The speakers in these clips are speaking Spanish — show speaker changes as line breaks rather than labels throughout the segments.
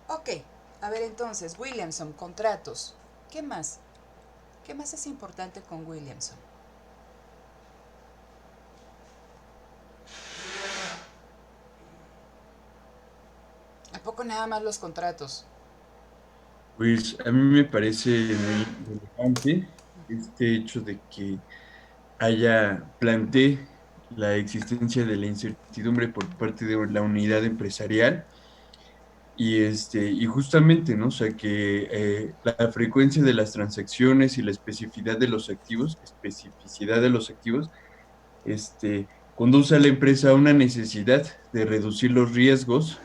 Ok, a ver entonces, Williamson, contratos. ¿Qué más? ¿Qué más es importante con Williamson? ¿A poco nada más los contratos?
Pues a mí me parece muy relevante este hecho de que plantee la existencia de la incertidumbre por parte de la unidad empresarial y justamente, ¿no? O sea, que la frecuencia de las transacciones y la especificidad de los activos, conduce a la empresa a una necesidad de reducir los riesgos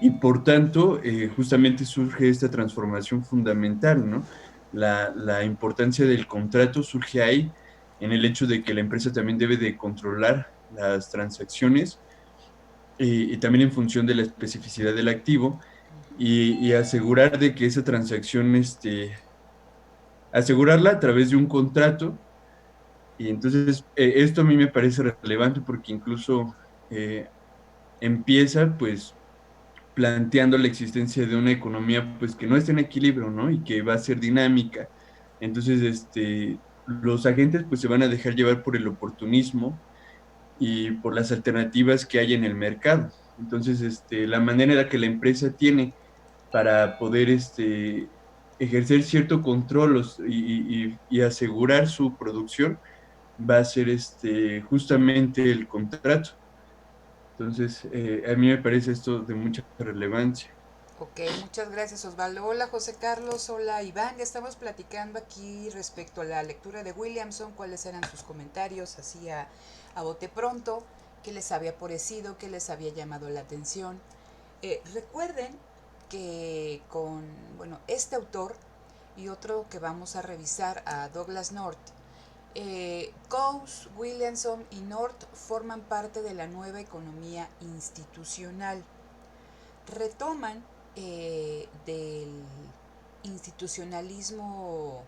y por tanto, justamente surge esta transformación fundamental, ¿no? La importancia del contrato surge ahí, en el hecho de que la empresa también debe de controlar las transacciones y también en función de la especificidad del activo y asegurar de que esa transacción, asegurarla a través de un contrato. Y entonces, esto a mí me parece relevante porque incluso eh, empieza, pues, planteando la existencia de una economía pues que no está en equilibrio, ¿no? Y que va a ser dinámica. Entonces, los agentes pues se van a dejar llevar por el oportunismo y por las alternativas que hay en el mercado. Entonces, la manera en la que la empresa tiene para poder ejercer cierto control y asegurar su producción va a ser justamente el contrato. Entonces, a mí me parece esto de mucha relevancia.
Ok, muchas gracias Osvaldo. Hola José Carlos, hola Iván. Ya estamos platicando aquí respecto a la lectura de Williamson, cuáles eran sus comentarios, así a bote pronto, qué les había parecido, qué les había llamado la atención. Recuerden que con este autor y otro que vamos a revisar, a Douglas North, Coase, Williamson y North forman parte de la nueva economía institucional. Retoman del institucionalismo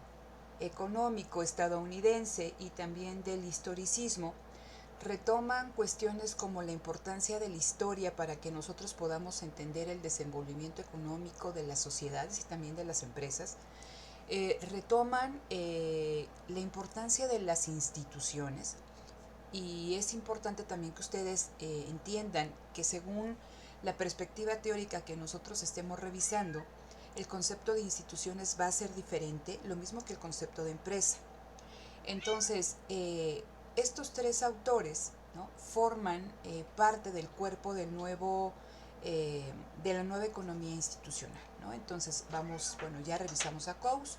económico estadounidense y también del historicismo, retoman cuestiones como la importancia de la historia para que nosotros podamos entender el desenvolvimiento económico de las sociedades y también de las empresas. Retoman la importancia de las instituciones, y es importante también que ustedes entiendan que según la perspectiva teórica que nosotros estemos revisando, el concepto de instituciones va a ser diferente, lo mismo que el concepto de empresa. Entonces, estos tres autores, ¿no?, forman parte del cuerpo del nuevo, de la nueva economía institucional, ¿no? Entonces, ya revisamos a Coase,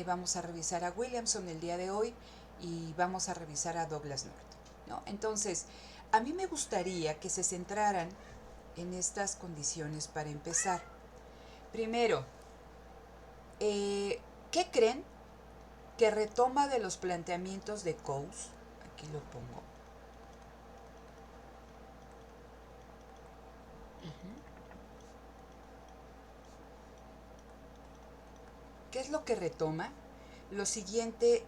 vamos a revisar a Williamson el día de hoy y vamos a revisar a Douglas North, ¿no? Entonces, a mí me gustaría que se centraran en estas condiciones para empezar. Primero, ¿qué creen que retoma de los planteamientos de Coase? Aquí lo pongo. ¿Qué es lo que retoma? Lo siguiente,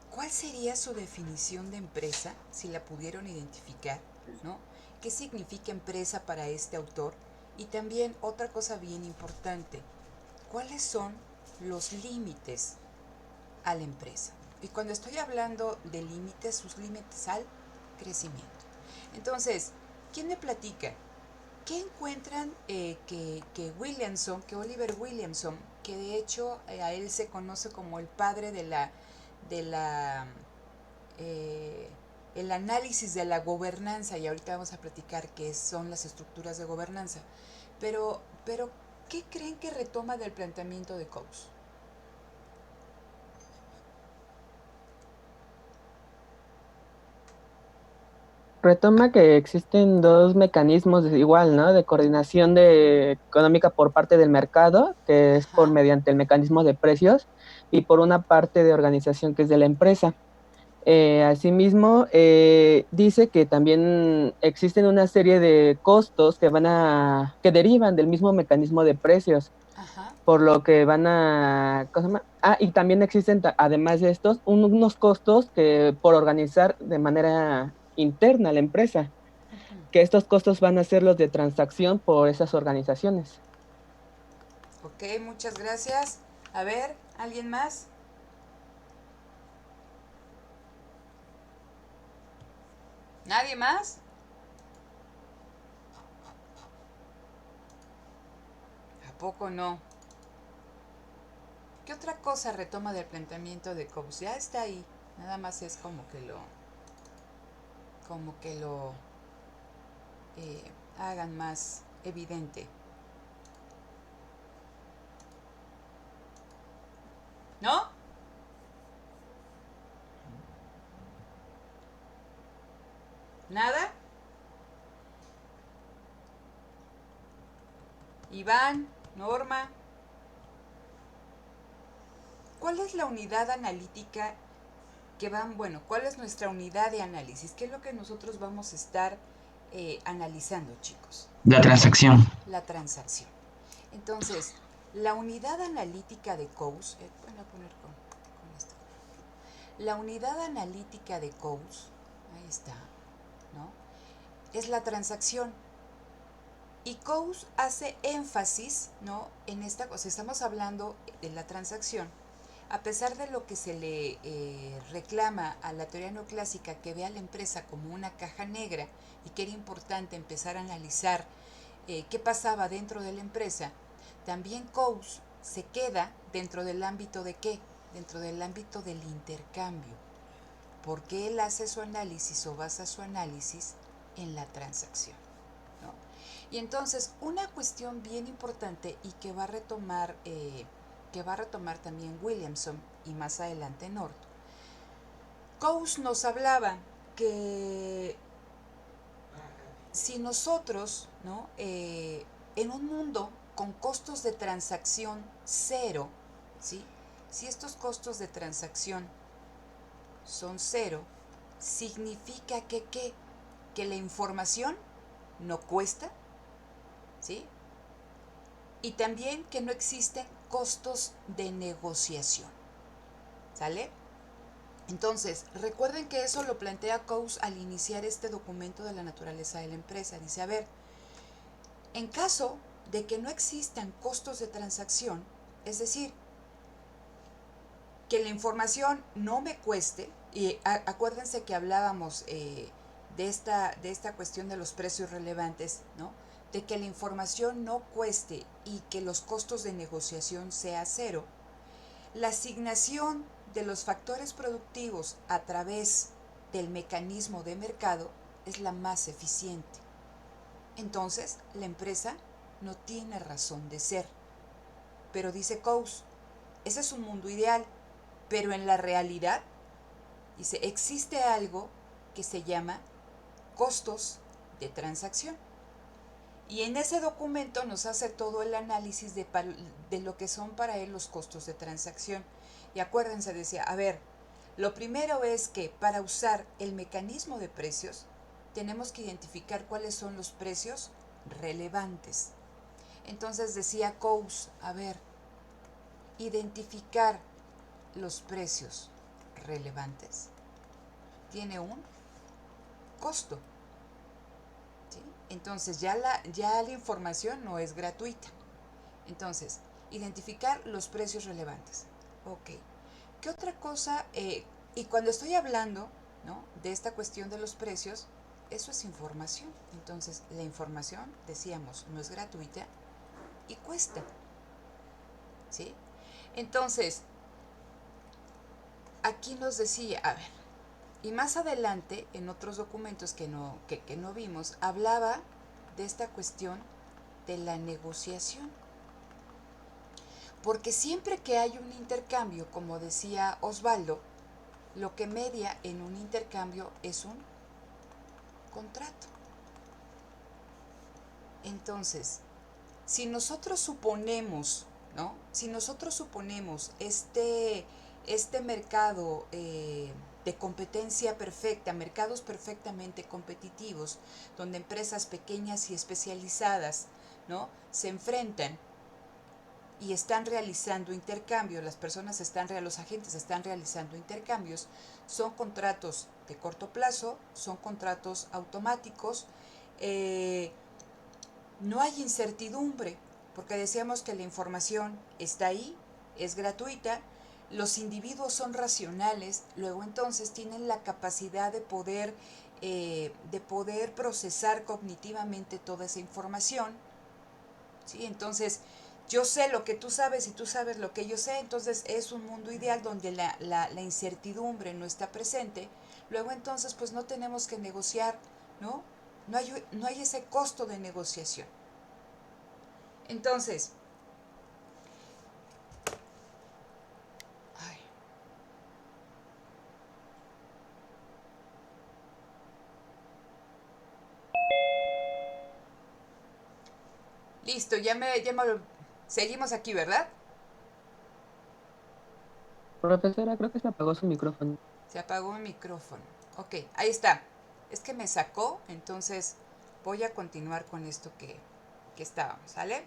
¿cuál sería su definición de empresa, si la pudieron identificar, ¿no? ¿Qué significa empresa para este autor? Y también otra cosa bien importante, ¿cuáles son los límites a la empresa? Y cuando estoy hablando de límites, sus límites al crecimiento. Entonces, ¿quién me platica? ¿Qué encuentran que Williamson, que Oliver Williamson, que de hecho a él se conoce como el padre de la eh, el análisis de la gobernanza, y ahorita vamos a platicar qué son las estructuras de gobernanza, pero ¿qué creen que retoma del planteamiento de Coase?
Retoma que existen dos mecanismos igual, ¿no? De coordinación económica por parte del mercado, que es por
Ajá.
mediante el mecanismo de precios, y por una parte de organización que es de la empresa. Asimismo, dice que también existen una serie de costos que derivan del mismo mecanismo de precios,
Ajá.
por lo que ¿cómo se llama? Ah, y también existen, además de estos, unos costos que por organizar de manera interna la empresa, que estos costos van a ser los de transacción por esas organizaciones.
Ok, muchas gracias. A ver, ¿alguien más? ¿Nadie más? ¿A poco no? ¿Qué otra cosa retoma del planteamiento de Coase? Ya está ahí, nada más es como que lo hagan más evidente. ¿No? ¿Nada? Iván, Norma, ¿cuál es la unidad analítica que van, bueno, cuál es nuestra unidad de análisis? ¿Qué es lo que nosotros vamos a estar analizando, chicos?
La transacción.
La transacción. Entonces, la unidad analítica de Coase, voy a poner con esto. La unidad analítica de Coase, ahí está, ¿no? Es la transacción. Y Coase hace énfasis, ¿no?, en esta cosa. Estamos hablando de la transacción. A pesar de lo que se le reclama a la teoría neoclásica, que ve a la empresa como una caja negra y que era importante empezar a analizar qué pasaba dentro de la empresa, también Coase se queda dentro del ámbito de ¿qué? Dentro del ámbito del intercambio, porque él hace su análisis o basa su análisis en la transacción, ¿no? Y entonces, una cuestión bien importante y que va a retomar también Williamson y más adelante North, Coase nos hablaba que si nosotros, ¿no?, en un mundo con costos de transacción cero, ¿sí?, si estos costos de transacción son cero, significa que la información no cuesta, ¿sí?, y también que no existen costos de negociación, ¿sale? Entonces, recuerden que eso lo plantea Coase al iniciar este documento de la naturaleza de la empresa. Dice, a ver, en caso de que no existan costos de transacción, es decir, que la información no me cueste, y acuérdense que hablábamos de esta cuestión de los precios relevantes, ¿no?, de que la información no cueste y que los costos de negociación sea cero, la asignación de los factores productivos a través del mecanismo de mercado es la más eficiente. Entonces, la empresa no tiene razón de ser. Pero dice Coase, ese es un mundo ideal, pero en la realidad, dice, existe algo que se llama costos de transacción. Y en ese documento nos hace todo el análisis de lo que son para él los costos de transacción. Y acuérdense, decía, a ver, lo primero es que para usar el mecanismo de precios, tenemos que identificar cuáles son los precios relevantes. Entonces decía Coase, a ver, identificar los precios relevantes tiene un costo. Entonces ya la información no es gratuita. Entonces, identificar los precios relevantes. Ok. ¿Qué otra cosa? Y cuando estoy hablando, ¿no?, de esta cuestión de los precios, eso es información. Entonces, la información, decíamos, no es gratuita y cuesta, ¿sí? Entonces, aquí nos decía, a ver, y más adelante, en otros documentos que no vimos, hablaba de esta cuestión de la negociación. Porque siempre que hay un intercambio, como decía Osvaldo, lo que media en un intercambio es un contrato. Entonces, si nosotros suponemos, ¿no?, si nosotros suponemos este mercado de competencia perfecta, mercados perfectamente competitivos, donde empresas pequeñas y especializadas, ¿no?, se enfrentan y están realizando intercambios, los agentes están realizando intercambios, son contratos de corto plazo, son contratos automáticos no hay incertidumbre, porque decíamos que la información está ahí, es gratuita, los individuos son racionales, luego entonces tienen la capacidad de poder procesar cognitivamente toda esa información, ¿sí? Entonces, yo sé lo que tú sabes y tú sabes lo que yo sé, entonces es un mundo ideal donde la incertidumbre no está presente, luego entonces pues no tenemos que negociar, ¿no? No hay ese costo de negociación. Entonces, ay, listo, seguimos aquí, ¿verdad?
Profesora, creo que se apagó su micrófono.
Se apagó el micrófono. Ok, ahí está. Es que me sacó, entonces voy a continuar con esto que estábamos, ¿sale?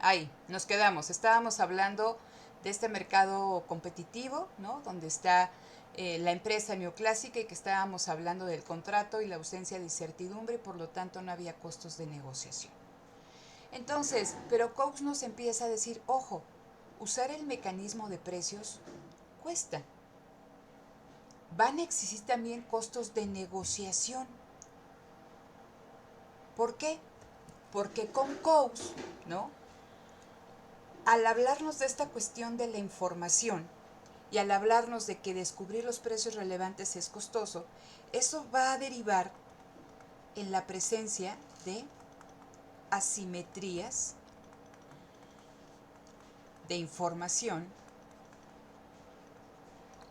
Ahí, nos quedamos. Estábamos hablando de este mercado competitivo, ¿no? Donde está la empresa neoclásica y que estábamos hablando del contrato y la ausencia de incertidumbre y por lo tanto no había costos de negociación. Entonces, pero Cox nos empieza a decir, ojo, usar el mecanismo de precios cuesta. Van a existir también costos de negociación. ¿Por qué? Porque con Cox, ¿no? Al hablarnos de esta cuestión de la información y al hablarnos de que descubrir los precios relevantes es costoso, eso va a derivar en la presencia de asimetrías de información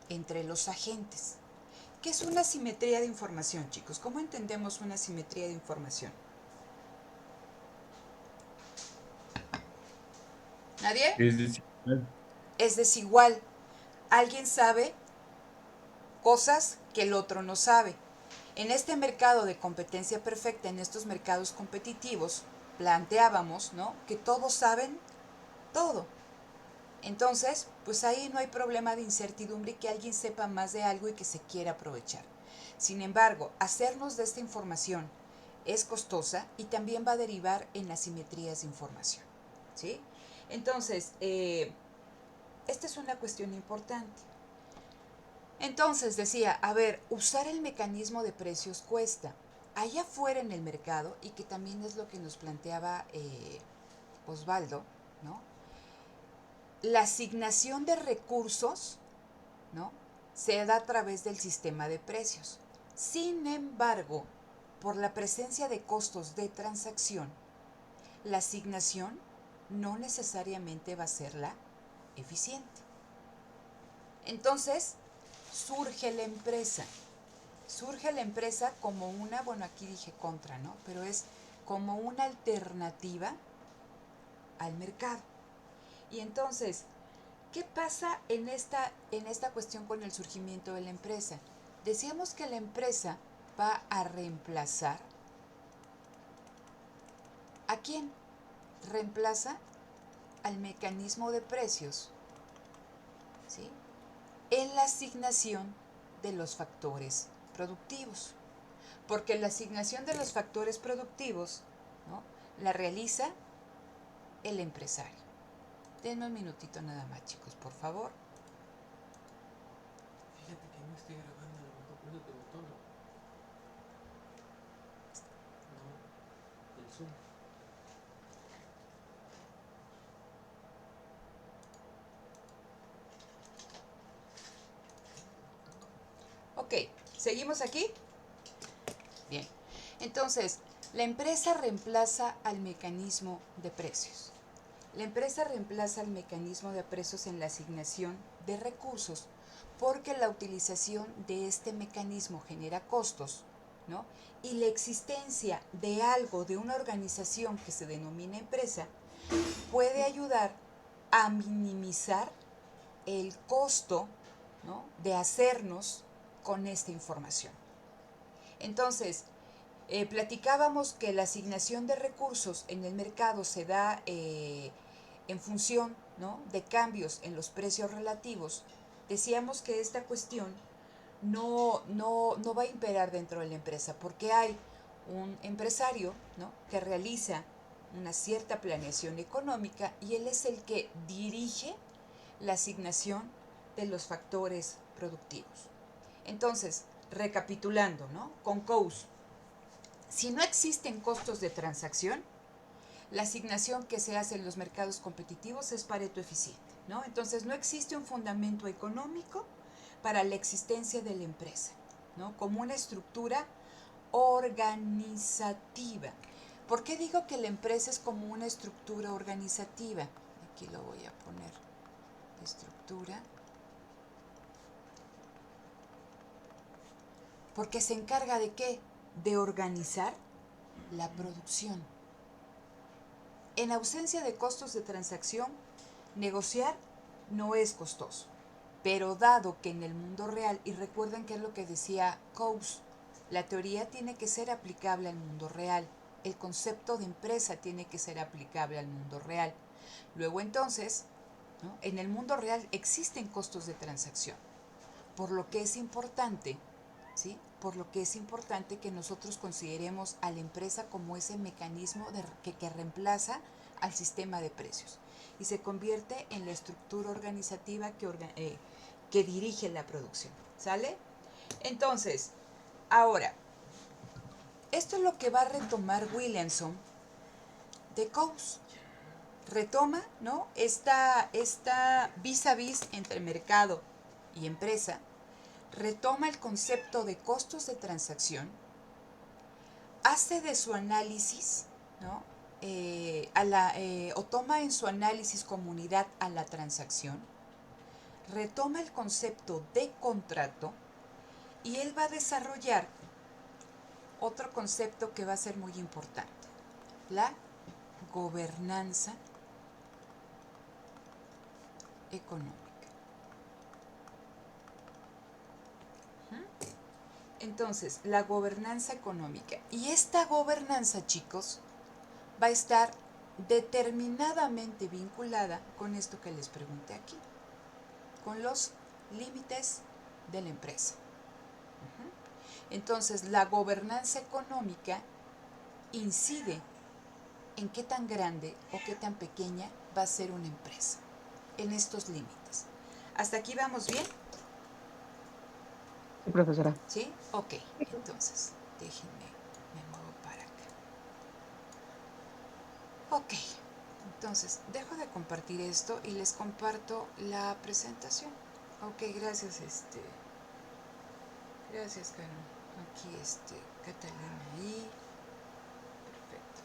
entre los agentes. ¿Qué es una simetría de información, chicos? ¿Cómo entendemos una simetría de información? ¿Nadie?
Es decir,
Es desigual. Alguien sabe cosas que el otro no sabe. En este mercado de competencia perfecta, en estos mercados competitivos, planteábamos, ¿no?, que todos saben todo. Entonces, pues ahí no hay problema de incertidumbre y que alguien sepa más de algo y que se quiera aprovechar. Sin embargo, hacernos de esta información es costosa y también va a derivar en asimetrías de información, ¿sí? Entonces, esta es una cuestión importante. Entonces decía, a ver, usar el mecanismo de precios cuesta. Allá afuera en el mercado, y que también es lo que nos planteaba Osvaldo, ¿no? La asignación de recursos, ¿no?, se da a través del sistema de precios. Sin embargo, por la presencia de costos de transacción, la asignación no necesariamente va a ser la eficiente. Entonces, surge la empresa. Surge la empresa como una, bueno, aquí dije contra, ¿no? Pero es como una alternativa al mercado. Y entonces, ¿qué pasa en esta cuestión con el surgimiento de la empresa? Decíamos que la empresa va a reemplazar ¿a quién? Reemplaza al mecanismo de precios, ¿sí?, en la asignación de los factores productivos. Porque la asignación de los factores productivos, ¿no?, la realiza el empresario. Denme un minutito nada más, chicos, por favor.
Fíjate que no estoy grabando, a lo mejor por eso te gustó, ¿no? No, el Zoom.
Ok, ¿seguimos aquí? Bien. Entonces, la empresa reemplaza al mecanismo de precios. La empresa reemplaza el mecanismo de precios en la asignación de recursos porque la utilización de este mecanismo genera costos, ¿no? Y la existencia de algo, de una organización que se denomina empresa, puede ayudar a minimizar el costo, ¿no?, de hacernos con esta información. Entonces, platicábamos que la asignación de recursos en el mercado se da en función, ¿no?, de cambios en los precios relativos. Decíamos que esta cuestión no va a imperar dentro de la empresa porque hay un empresario, ¿no?, que realiza una cierta planeación económica y él es el que dirige la asignación de los factores productivos. Entonces, recapitulando, ¿no?, con Coase, si no existen costos de transacción, la asignación que se hace en los mercados competitivos es Pareto eficiente, ¿no? Entonces, no existe un fundamento económico para la existencia de la empresa, ¿no?, como una estructura organizativa. ¿Por qué digo que la empresa es como una estructura organizativa? Aquí lo voy a poner, estructura. Porque se encarga de ¿qué? De organizar la producción. En ausencia de costos de transacción, negociar no es costoso. Pero dado que en el mundo real, y recuerden que es lo que decía Coase, la teoría tiene que ser aplicable al mundo real. El concepto de empresa tiene que ser aplicable al mundo real. Luego entonces, ¿no?, en el mundo real existen costos de transacción. Por lo que es importante, ¿sí?, por lo que es importante que nosotros consideremos a la empresa como ese mecanismo que reemplaza al sistema de precios y se convierte en la estructura organizativa que dirige la producción. ¿Sale? Entonces, ahora, esto es lo que va a retomar Williamson de Coase. Retoma, ¿no?, esta vis a vis entre mercado y empresa, retoma el concepto de costos de transacción, hace de su análisis, ¿no?, o toma en su análisis como unidad a la transacción, retoma el concepto de contrato y él va a desarrollar otro concepto que va a ser muy importante, la gobernanza económica. Entonces, la gobernanza económica. Y esta gobernanza, chicos, va a estar determinadamente vinculada con esto que les pregunté aquí, con los límites de la empresa. Entonces, la gobernanza económica incide en qué tan grande o qué tan pequeña va a ser una empresa, en estos límites. ¿Hasta aquí vamos bien?
Sí, profesora.
¿Sí? Ok, entonces, déjenme, me muevo para acá. Ok, entonces, dejo de compartir esto y les comparto la presentación. Ok, gracias, gracias, Karen. Aquí, Catalina ahí. Perfecto.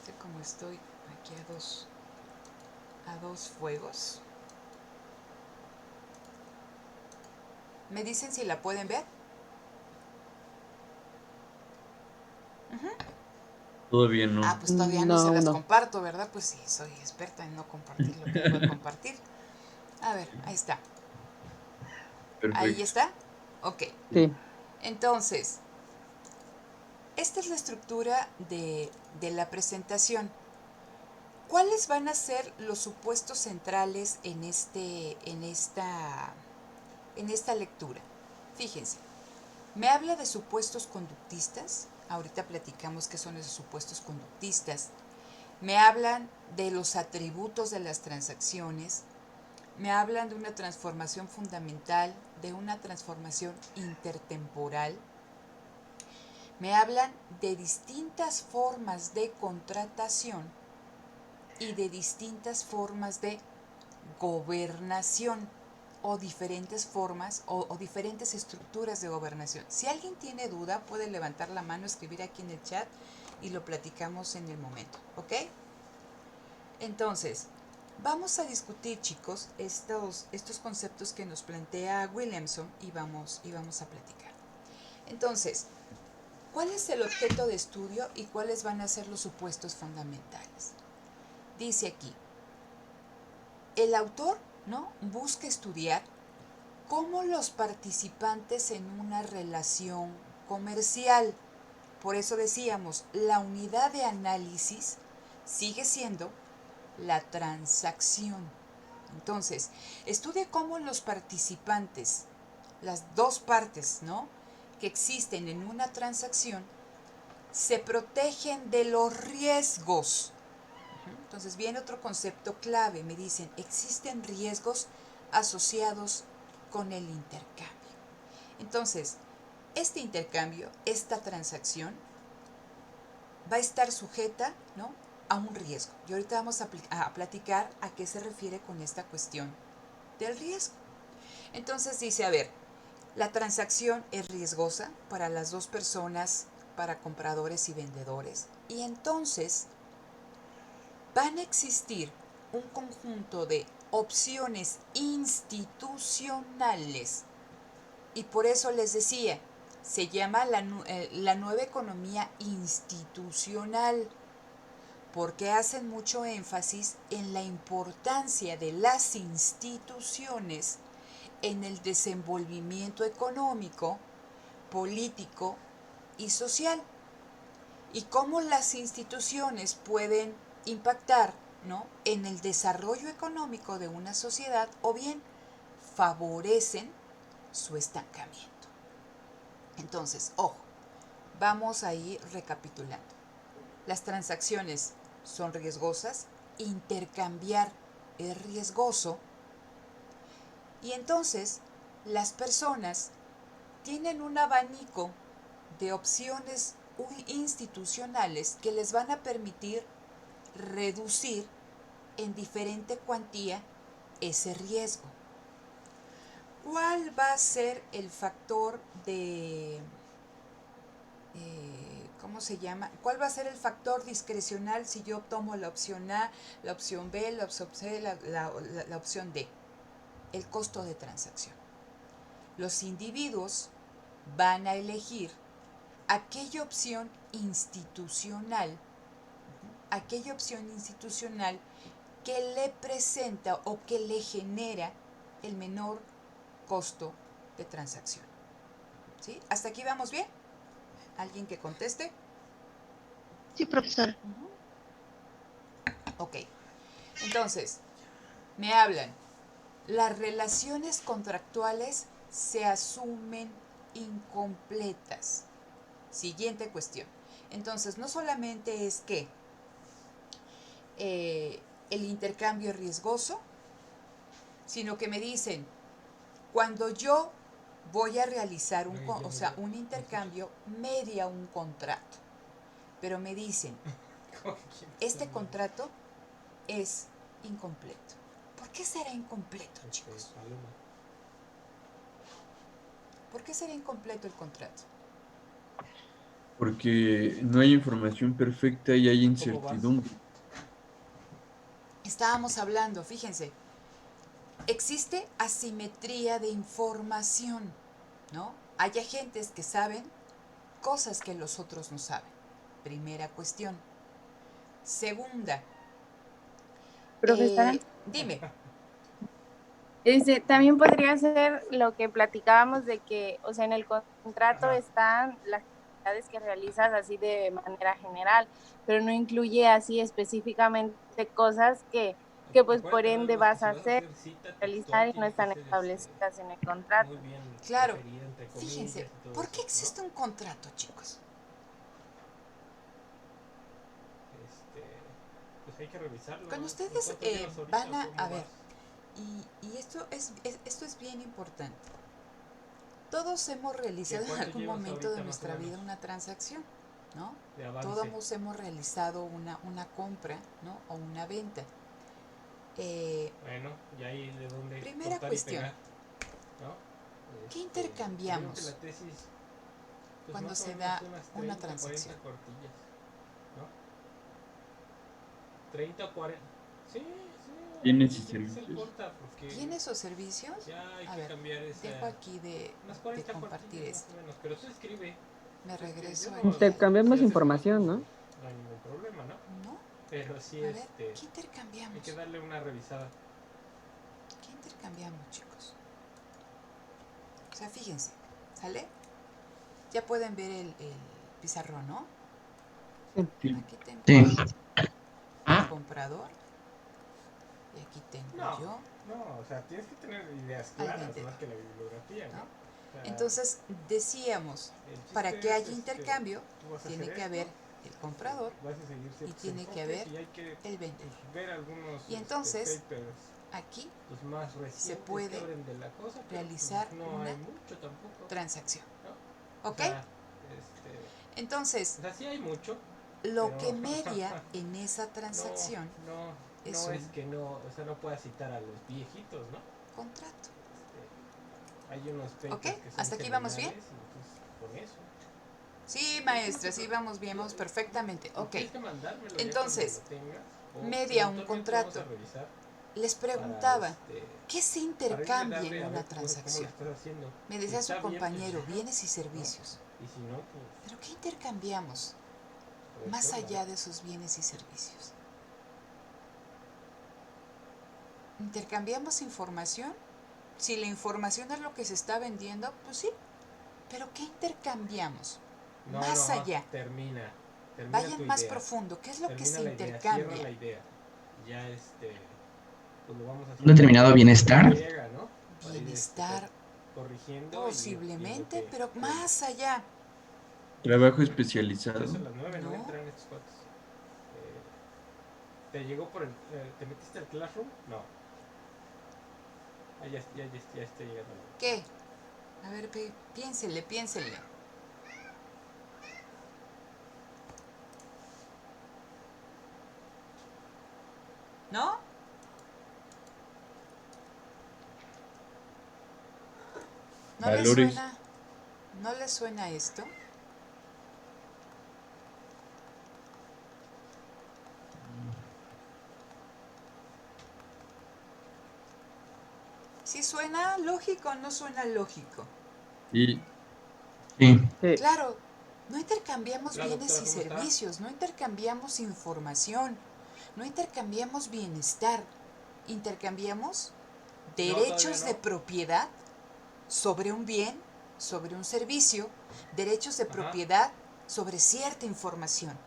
Sé cómo estoy aquí a dos fuegos. ¿Me dicen si la pueden ver?
Todavía no.
Ah, pues todavía no se
No,
las
no.
comparto, ¿verdad? Pues sí, soy experta en no compartir lo que debo de compartir. A ver, ahí está. ¿Ahí
Perfecto.
está? Ok.
Sí.
Entonces, esta es la estructura de la presentación. ¿Cuáles van a ser los supuestos centrales en esta lectura? Fíjense, me habla de supuestos conductistas. Ahorita platicamos qué son esos supuestos conductistas. Me hablan de los atributos de las transacciones. Me hablan de una transformación fundamental, de una transformación intertemporal. Me hablan de distintas formas de contratación y de distintas formas de gobernación o diferentes formas o diferentes estructuras de gobernación. Si alguien tiene duda, puede levantar la mano, escribir aquí en el chat y lo platicamos en el momento, ¿ok? Entonces, vamos a discutir, chicos, estos conceptos que nos plantea Williamson y vamos a platicar. Entonces, ¿cuál es el objeto de estudio y cuáles van a ser los supuestos fundamentales? Dice aquí, el autor, ¿no?, busca estudiar cómo los participantes en una relación comercial, por eso decíamos, la unidad de análisis sigue siendo la transacción. Entonces, estudia cómo los participantes, las dos partes, ¿no?, que existen en una transacción se protegen de los riesgos. Entonces viene otro concepto clave, me dicen, existen riesgos asociados con el intercambio. Entonces, este intercambio, esta transacción, va a estar sujeta, ¿no?, a un riesgo. Y ahorita vamos a platicar a qué se refiere con esta cuestión del riesgo. Entonces dice, a ver, la transacción es riesgosa para las dos personas, para compradores y vendedores. Y entonces van a existir un conjunto de opciones institucionales. Y por eso les decía, se llama la nueva economía institucional, porque hacen mucho énfasis en la importancia de las instituciones en el desenvolvimiento económico, político y social, y cómo las instituciones pueden impactar, ¿no?, en el desarrollo económico de una sociedad o bien favorecen su estancamiento. Entonces, ojo, vamos a ir recapitulando. Las transacciones son riesgosas, intercambiar es riesgoso, y entonces las personas tienen un abanico de opciones institucionales que les van a permitir reducir en diferente cuantía ese riesgo. ¿Cuál va a ser el factor de, ¿cómo se llama? ¿Cuál va a ser el factor discrecional si yo tomo la opción A, la opción B, la opción C, la opción D? El costo de transacción. Los individuos van a elegir aquella opción institucional que le presenta o que le genera el menor costo de transacción. ¿Sí? ¿Hasta aquí vamos bien? ¿Alguien que conteste?
Sí, profesora.
Ok. Entonces, me hablan. Las relaciones contractuales se asumen incompletas. Siguiente cuestión. Entonces, no solamente es que el intercambio es riesgoso, sino que me dicen, cuando yo voy a realizar un intercambio, media un contrato, pero me dicen, este contrato es incompleto. ¿Por qué será incompleto, chicos? ¿Por qué será incompleto el contrato?
Porque no hay información perfecta y hay incertidumbre.
Estábamos hablando, fíjense, existe asimetría de información, ¿no? Hay agentes que saben cosas que los otros no saben. Primera cuestión. Segunda,
Profesora,
dime.
también podría ser lo que platicábamos de que, o sea, en el contrato están las actividades que realizas así de manera general, pero no incluye así específicamente cosas que pues por ende vas a hacer, realizar y no están establecidas en el contrato.
Muy bien
Claro,
referida, entre comillas,
fíjense,
y todo
¿por
eso,
qué existe
¿no?
un contrato, chicos?
Pues hay que revisarlo,
Cuando
¿no?
ustedes
¿Cuánto llevas ahorita
van
o cómo
a ver,
vas?
y esto es bien importante. Todos hemos realizado en
¿Cuánto
algún
llevas
momento de
ahorita, más o
nuestra vida
menos,
una transacción, ¿no?
de avance?
Todos hemos realizado una compra, ¿no?, o una venta.
Bueno, y ahí de dónde
Primera
cortar y
cuestión,
pegar, ¿no?
¿qué
Yo digo que
intercambiamos
la tesis, pues
cuando
más o
se
menos
da
unas
una
30, 40
transacción?
cortillas, ¿no? 30 o 40. Sí,
Bienes y
tiene que ser
servicios.
corta porque
¿Bienes o servicios?
ya hay
A
que
ver,
cambiar esa.
dejo aquí
Unas
de
40
compartir
cortillas más
esto.
o menos, pero tú escribe.
Me
Tú escribe.
regreso
Yo no,
aquí
Intercambiamos
si haces
información,
cálculo,
¿no?
pues no hay ningún problema, ¿no?
¿no?
Pero sí,
A ver, ¿qué
hay que
intercambiamos?
darle una revisada.
¿Qué intercambiamos, chicos? O sea, fíjense, ¿sale? Ya pueden ver el pizarrón, ¿no?
Sí.
Aquí tengo
Sí.
yo el comprador y aquí tengo
No,
yo
no, o sea, tienes que tener ideas
al
claras
vendedor,
más que la bibliografía,
¿no?
¿no? sea,
Entonces decíamos,
el chiste
para que
es,
haya intercambio,
tú vas a
tiene
hacer
que
esto,
haber el comprador
vas a seguir
y
ciertos
tiene que
enfoques
haber
y hay que
el vendedor.
pues, ver algunos
Y entonces,
papers
aquí
los más recientes
puede
que hablen de la cosa, pero
realizar
pues, no
una
hay mucho tampoco,
transacción.
¿no?
¿Ok?
O sea,
Entonces,
o sea, sí hay mucho,
lo
pero
que media en esa transacción
no
es
es
un
que no, o sea, no pueda citar a los viejitos, ¿no?
contrato.
Hay unos papers
¿Ok?
que son
¿Hasta aquí vamos bien?
seminales, y entonces con eso.
Sí, maestra, sí vamos bien, vamos perfectamente. Ok.
Tienes que mandármelo ya
Entonces,
cuando lo tengas, o
media un
eventualmente lo vamos
contrato.
a revisar
Les
para,
preguntaba, ¿qué se
para irle
intercambia
darle
en
a
una
ver cómo lo
transacción?
estás haciendo.
Me
Si
decía
está
su
bien, pues
compañero,
ya,
bienes y
¿no?
servicios.
Y si no, pues
¿Pero qué intercambiamos
pues,
más
¿qué onda,
allá
no?
de esos bienes y servicios? ¿Intercambiamos información? Si la información es lo que se está vendiendo, pues sí. ¿Pero qué intercambiamos?
No,
Más allá.
termina tu
Vayan más
idea.
profundo. ¿Qué es lo que
Termina
se
la idea, cierra
intercambia?
la idea. Ya pues lo vamos a hacer.
¿Un determinado bienestar?
Llega, ¿no? Ahí,
Bienestar,
corrigiendo
posiblemente, pero
que
más allá.
Trabajo
por
especializado.
eso a las 9 no
No.
entran estos cuates. ¿Te llegó por el. ¿Te metiste al Classroom? No. Ya está llegando.
¿Qué? A ver, piénsele, piénsele. ¿No? ¿No le
Valores.
suena? ¿No le suena esto? ¿Sí suena lógico o no suena lógico?
Y
Sí.
Sí.
Claro, no intercambiamos
Hola,
bienes
doctora,
y
¿cómo está?
servicios, no intercambiamos información, no intercambiamos bienestar, intercambiamos derechos
todavía
de
no.
propiedad sobre un bien, sobre un servicio, derechos de
Ajá.
propiedad sobre cierta información.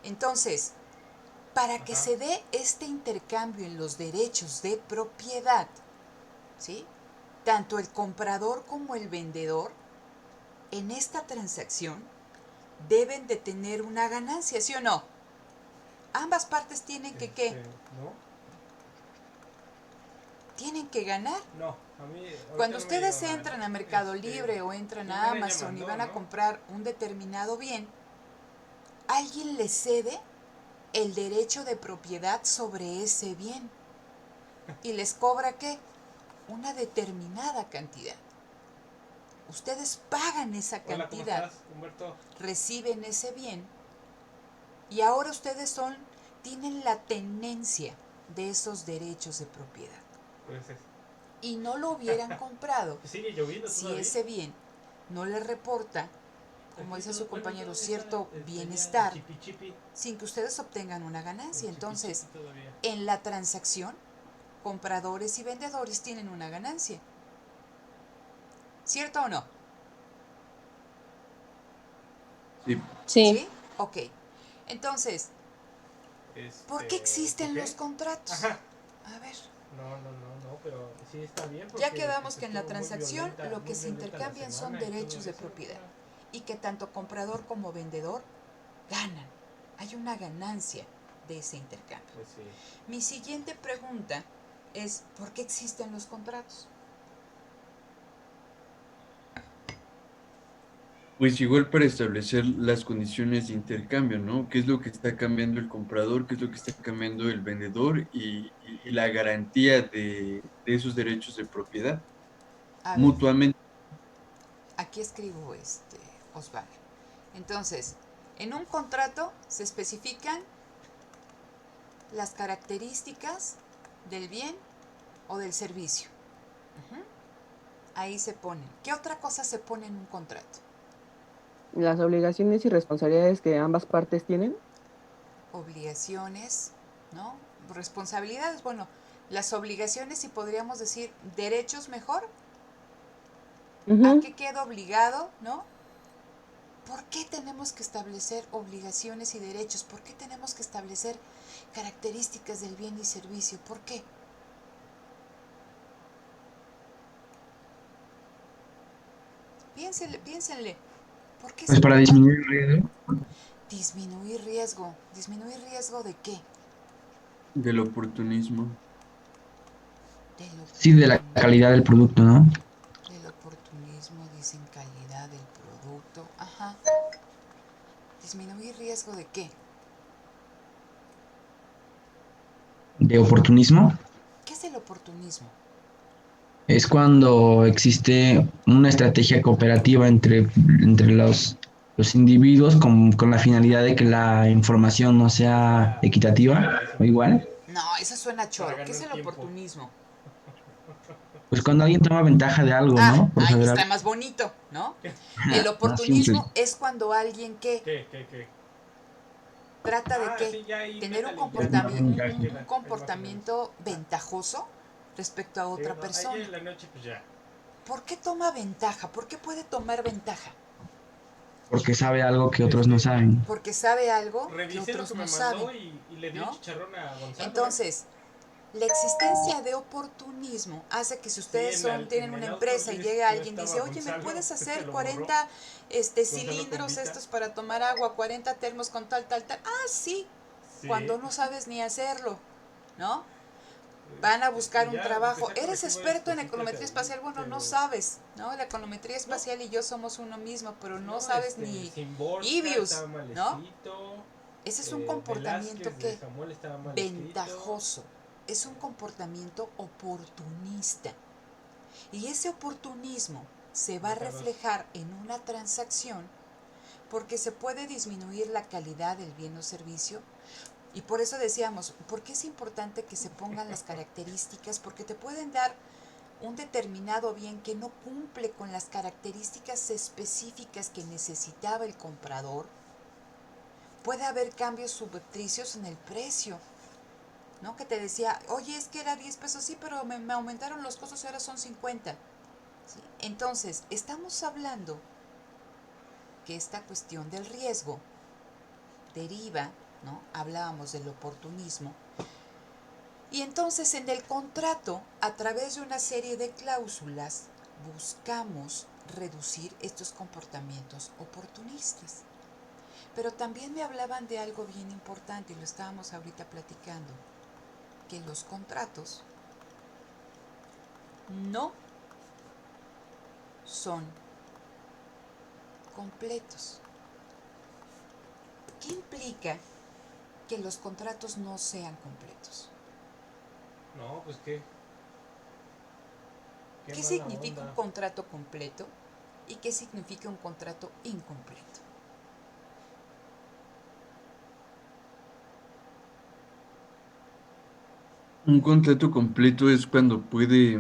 Entonces, para que
Ajá.
se dé este intercambio en los derechos de propiedad, ¿sí? Tanto el comprador como el vendedor en esta transacción deben de tener una ganancia, ¿sí o no? Ambas partes tienen que ¿qué?
¿No?
Tienen que ganar.
No, a mí. ahorita
Cuando
no me
ustedes
llegó nada,
entran
¿no?
a Mercado Libre o entran
sí,
a
Mara ya
Amazon y
mandó,
van a
¿no?
comprar un determinado bien, alguien les cede el derecho de propiedad sobre ese bien y les cobra ¿qué? Una determinada cantidad. Ustedes pagan esa
Hola, ¿cómo
cantidad,
estás, Humberto?
reciben ese bien y ahora ustedes tienen la tenencia de esos derechos de propiedad.
Pues
Y no lo hubieran comprado
sigue lloviendo
si
todavía.
ese bien no les reporta, como
Aquí
dice su compañero,
todavía
cierto
está,
bienestar,
chipi chipi.
sin que ustedes obtengan una ganancia.
El
Entonces,
chipi todavía.
en la transacción, compradores y vendedores tienen una ganancia. ¿Cierto o no?
sí,
Sí.
¿Sí? Ok. Entonces, ¿por qué existen
¿por qué?
los contratos?
Ajá.
A ver,
No, pero sí está bien.
ya
Porque,
quedamos
pues,
que en la
estuvo muy
transacción
violenta-
lo
muy
que se
violenta la
intercambian son
semana y todo
derechos de
eso,
propiedad
doctora.
y que tanto comprador como vendedor ganan. Hay una ganancia de ese intercambio.
Pues sí.
Mi siguiente pregunta es, ¿por qué existen los contratos?
pues igual para establecer las condiciones de intercambio, ¿no? ¿Qué es lo que está cambiando el comprador? ¿Qué es lo que está cambiando el vendedor? Y la garantía de esos derechos de propiedad
A ver,
mutuamente.
aquí escribo Osvaldo. Entonces, en un contrato se especifican las características del bien o del servicio. Ahí se ponen. ¿Qué otra cosa se pone en un contrato?
Las obligaciones y responsabilidades que ambas partes tienen.
Obligaciones, ¿no? Responsabilidades, bueno, las obligaciones y podríamos decir derechos mejor. ¿A qué queda obligado, no? ¿Por qué tenemos que establecer obligaciones y derechos? ¿Por qué tenemos que establecer características del bien y servicio? ¿Por qué? Piénsenle. ¿Por qué
Pues
se
para
toma?
disminuir el riesgo
Disminuir riesgo. ¿Disminuir riesgo de qué?
Del oportunismo.
Del
sí de la calidad del producto, ¿no?
Del oportunismo, dicen calidad del producto. Ajá. ¿Disminuir riesgo de qué?
De oportunismo
¿Qué es el oportunismo?
es cuando existe una estrategia cooperativa entre los individuos con la finalidad de que la información no sea equitativa o igual.
No, eso suena
Para
choro. ¿Qué es
ganar
el
tiempo.
oportunismo?
Pues cuando alguien toma ventaja de algo,
Ah,
¿no? Por
ahí
saber
está
algo
más bonito, ¿no? El
más simple.
oportunismo es cuando alguien que
¿Qué?
trata de
Ah,
qué?
sí, ya ahí
Tener
métale y ya más o menos ahí
un
queda, ahí más o menos.
comportamiento
Ajá.
ventajoso respecto a
Sí,
otra
no, ahí ya
persona.
en la noche pues ya.
¿Por qué toma ventaja? ¿Por qué puede tomar ventaja?
Porque sabe algo que otros no
Este,
saben.
Porque sabe algo que
revisé lo
otros
que me
no saben,
mandó y le dio
¿no?
chicharrón a Gonzalo, ¿eh?
Entonces, la existencia de oportunismo hace que si
Sí,
ustedes tienen
en
una
el
empresa y
Autolist
llega
no
alguien y
estaba
dice, oye, ¿me
Gonzalo,
puedes
se
hacer
lo borró.
40
Gonzalo con
cilindros
Vita.
estos para tomar agua, 40 termos con tal? Ah, sí,
Sí.
cuando no sabes ni hacerlo, ¿no? Van a buscar
Y
un
ya pues,
trabajo.
te
¿Eres
corregí varias
experto en
cositas
econometría
ahí,
espacial? Bueno, no
pero
sabes, ¿no? La econometría
no,
espacial y yo somos uno mismo, pero no
no,
sabes ni
Simborska
Ibius,
estaba mal
¿no?
escrito,
Ese es un comportamiento
Velázquez de
que
Samuel estaba mal escrito.
ventajoso, es un comportamiento oportunista. Y ese oportunismo se va a
Deja dos.
reflejar en una transacción porque se puede disminuir la calidad del bien o servicio. Y por eso decíamos, ¿por qué es importante que se pongan las características? Porque te pueden dar un determinado bien que no cumple con las características específicas que necesitaba el comprador. Puede haber cambios subrepticios en el precio, ¿no? Que te decía, oye, es que era 10 pesos, sí, pero me aumentaron los costos y ahora son 50. ¿Sí? Entonces, estamos hablando que esta cuestión del riesgo deriva, ¿no? Hablábamos del oportunismo. Y entonces en el contrato, a través de una serie de cláusulas, buscamos reducir estos comportamientos oportunistas. Pero también me hablaban de algo bien importante y lo estábamos ahorita platicando, que los contratos no son completos. ¿Qué implica que los contratos no sean completos?
No, pues qué
¿Qué
mala
significa un
onda.
contrato completo y qué significa un contrato incompleto?
Un contrato completo es cuando puede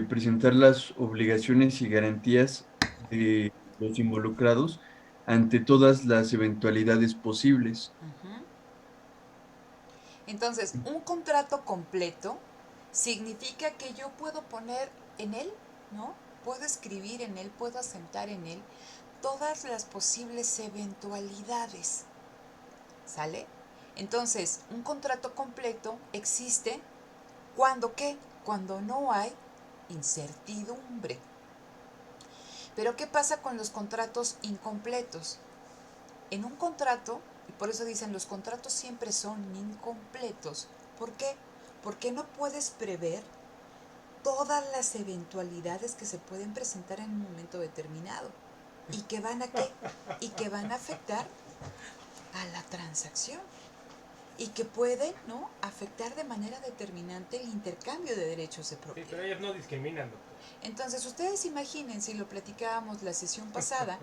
presentar las obligaciones y garantías de los involucrados ante todas las eventualidades posibles.
Uh-huh. Entonces, un contrato completo significa que yo puedo poner en él, ¿no? Puedo escribir en él, puedo asentar en él todas las posibles eventualidades. ¿Sale? Entonces, un contrato completo existe cuando ¿qué? Cuando no hay incertidumbre. Pero ¿qué pasa con los contratos incompletos? En un contrato, y por eso dicen los contratos siempre son incompletos. ¿Por qué? Porque no puedes prever todas las eventualidades que se pueden presentar en un momento determinado. ¿Y que van a qué? Y que van a afectar a la transacción. Y que pueden, ¿no?, afectar de manera determinante el intercambio de derechos de
Sí,
propiedad.
pero ellos no discriminan, doctor.
Entonces, ustedes imaginen, si lo platicábamos la sesión pasada,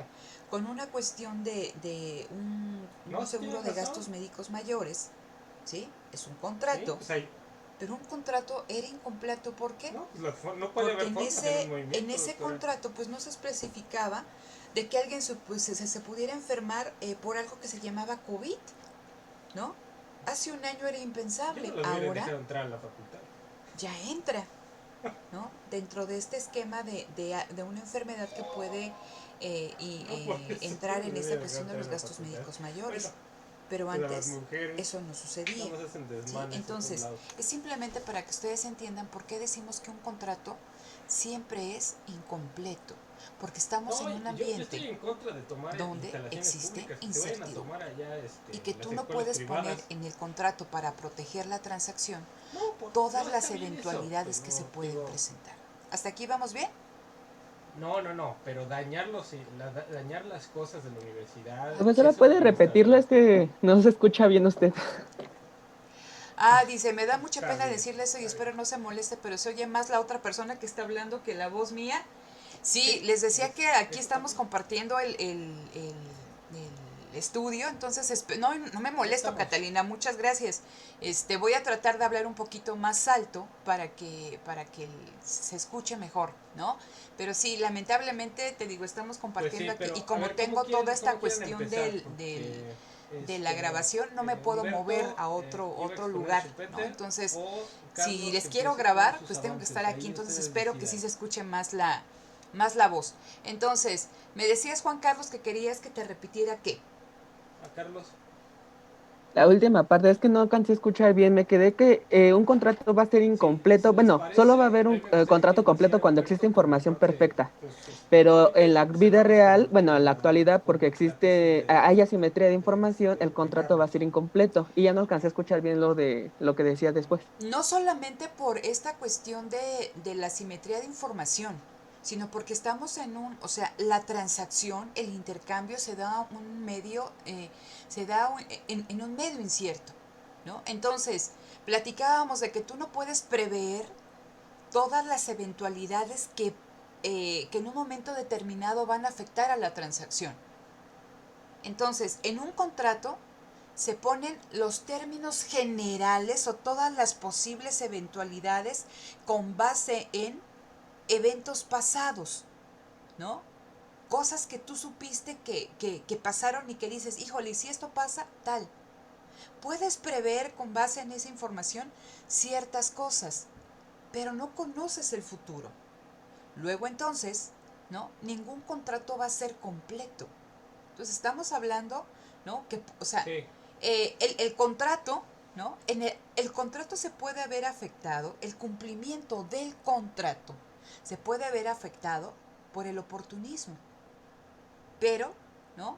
con una cuestión de
No,
un
sí
seguro
tienes
de
razón.
gastos médicos mayores, ¿sí? Es un
Sí,
contrato,
pues ahí.
pero un contrato era incompleto, ¿por qué?
No, pues no puede
Porque
haber formas en un
en
movimiento,
ese
doctora.
contrato pues no se especificaba de que alguien se pudiera enfermar por algo que se llamaba COVID, ¿no? Hace un año era
Yo
impensable,
no lo hubiera
ahora
dejado entrar a la facultad.
ya entra, ¿no? Dentro de este esquema de una enfermedad que puede
No, por eso
entrar
no
en
lo
esta
hubiera dejado
cuestión de
entrar
los
a la
gastos
facultad.
médicos
Bueno,
mayores. Pero
de las
antes
mujeres,
eso no
nada
sucedía.
más hacen
¿Sí?
desmanes en todos
Entonces,
lados.
es simplemente para que ustedes entiendan por qué decimos que un contrato siempre es incompleto, porque estamos
No,
en un
yo
ambiente
estoy en contra de tomar
donde
instalaciones
existe
públicas que se vayan a
incertidumbre
tomar allá,
y que
las
tú no
escuelas
puedes poner
privadas.
en el contrato para proteger la transacción
No,
todas
no
las
está bien eso,
eventualidades que
pero,
se pueden
digo,
presentar. ¿Hasta aquí vamos bien?
No, pero dañar las cosas de la universidad,
Profesora,
eso
¿puede
no está
repetirlo?
bien.
Es que no se escucha bien usted.
Ah, dice, me da mucha
Está
pena
bien,
decirle eso y
está
espero
bien.
no se moleste, pero se oye más la otra persona que está hablando que la voz mía. Sí,
Sí,
les decía que aquí
eso
estamos
también.
compartiendo el estudio, entonces no me
Ya
molesto,
estamos.
Catalina, muchas gracias. Voy a tratar de hablar un poquito más alto para que se escuche mejor, ¿no? Pero sí, lamentablemente, te digo, estamos
Pues
compartiendo
sí,
aquí y
pero a
como
ver,
tengo toda esta
cómo quieren
cuestión
empezar? Porque
de la grabación, no me puedo mover
Humberto
a
iba a
otro
exponer
lugar,
su
¿no?
Peter,
Entonces,
o
si
Carlos
les
que
quiero
empiece con
grabar,
sus
pues tengo que
avances.
estar aquí,
Ahí
entonces
ustedes
espero que sí
decidan.
se escuche más la voz. Entonces, me decías, Juan Carlos, que querías que te repitiera qué.
A Carlos,
La última parte es que no alcancé a escuchar bien. Me quedé que un contrato va a ser
sí, si
incompleto.
les
Bueno, solo va a
parece,
haber
a
un
mí me gustaría que
contrato completo
iniciara
cuando existe
Humberto con la
información
parte,
perfecta.
pues,
Pero en
técnica,
la
y
vida
cerramos
real, bueno, en la actualidad,
con
porque
contratos
hay asimetría de información, el
de
contrato va a
Carlos.
ser incompleto. Y ya no alcancé a escuchar bien lo que decía después.
No solamente por esta cuestión de la simetría de información, sino porque estamos o sea, la transacción, el intercambio se da en un medio incierto, ¿no? Entonces, platicábamos de que tú no puedes prever todas las eventualidades que en un momento determinado van a afectar a la transacción. Entonces, en un contrato se ponen los términos generales o todas las posibles eventualidades con base en eventos pasados, ¿no? Cosas que tú supiste que pasaron y que dices, híjole, ¿y si esto pasa? Tal. Puedes prever con base en esa información ciertas cosas, pero no conoces el futuro. Luego entonces, ¿no? Ningún contrato va a ser completo. Entonces estamos hablando, ¿no? Que, o sea,
Sí,
el contrato, ¿no? El contrato se puede haber afectado, el cumplimiento del contrato se puede haber afectado por el oportunismo, pero, ¿no?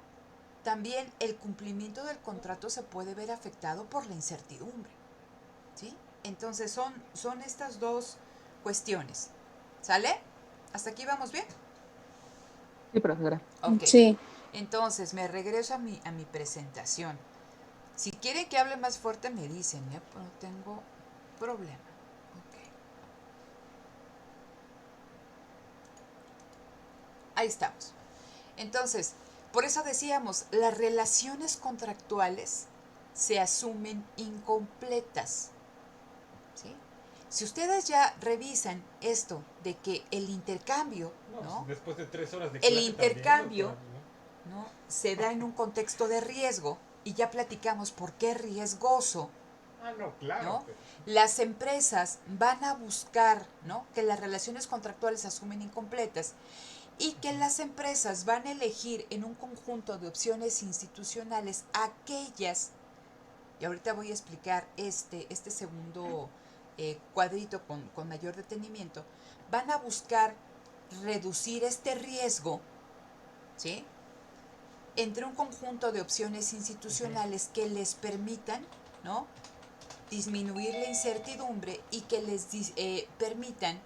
También el cumplimiento del contrato se puede ver afectado por la incertidumbre, ¿sí? Entonces son estas dos cuestiones, ¿sale? ¿Hasta aquí vamos bien?
Sí, profesora.
Ok.
Sí.
Entonces me regreso a mi presentación. Si quieren que hable más fuerte me dicen, ¿eh? No tengo problema. Ok. Ahí estamos. Entonces, por eso decíamos, las relaciones contractuales se asumen incompletas. ¿Sí? Si ustedes ya revisan esto de que el intercambio, ¿no?
después de 3 horas de
El
clase
intercambio,
también, doctora,
¿no? Se da en un contexto de riesgo y ya platicamos por qué es riesgoso.
¿no? No, claro.
¿No?
Pero,
Las empresas van a buscar, ¿no? Que las relaciones contractuales se asumen incompletas y que las empresas van a elegir en un conjunto de opciones institucionales aquellas, y ahorita voy a explicar este segundo cuadrito con mayor detenimiento, van a buscar reducir este riesgo, ¿sí? Entre un conjunto de opciones institucionales que les permitan, ¿no? Disminuir la incertidumbre y que les permitan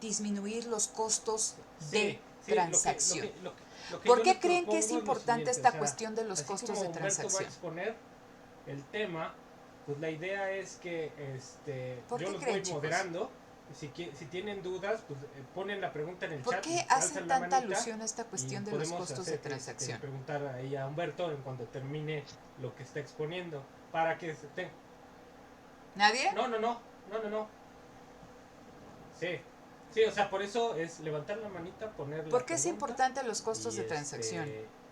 disminuir los costos de transacción. ¿Por
yo
qué
les
creen que
propongo
es
lo
importante
siguiente,
esta cuestión de los
así
costos
como
de
Humberto va a
transacción?
exponer el tema, pues la idea es que
¿Por
yo
qué
los
creen,
voy
chicos?
moderando. Si tienen dudas, pues ponen la pregunta en el
¿Por
chat
qué
y
hacen
alzan la
tanta
manita
alusión a esta
y
cuestión de los
podemos
costos de
hacer
transacción?
preguntar ahí a Humberto en cuando termine lo que está exponiendo para que se tenga.
¿Nadie?
No. Sí, o sea, por eso es levantar la manita, poner la
¿Por qué es
pregunta,
importante los costos
y
de transacción?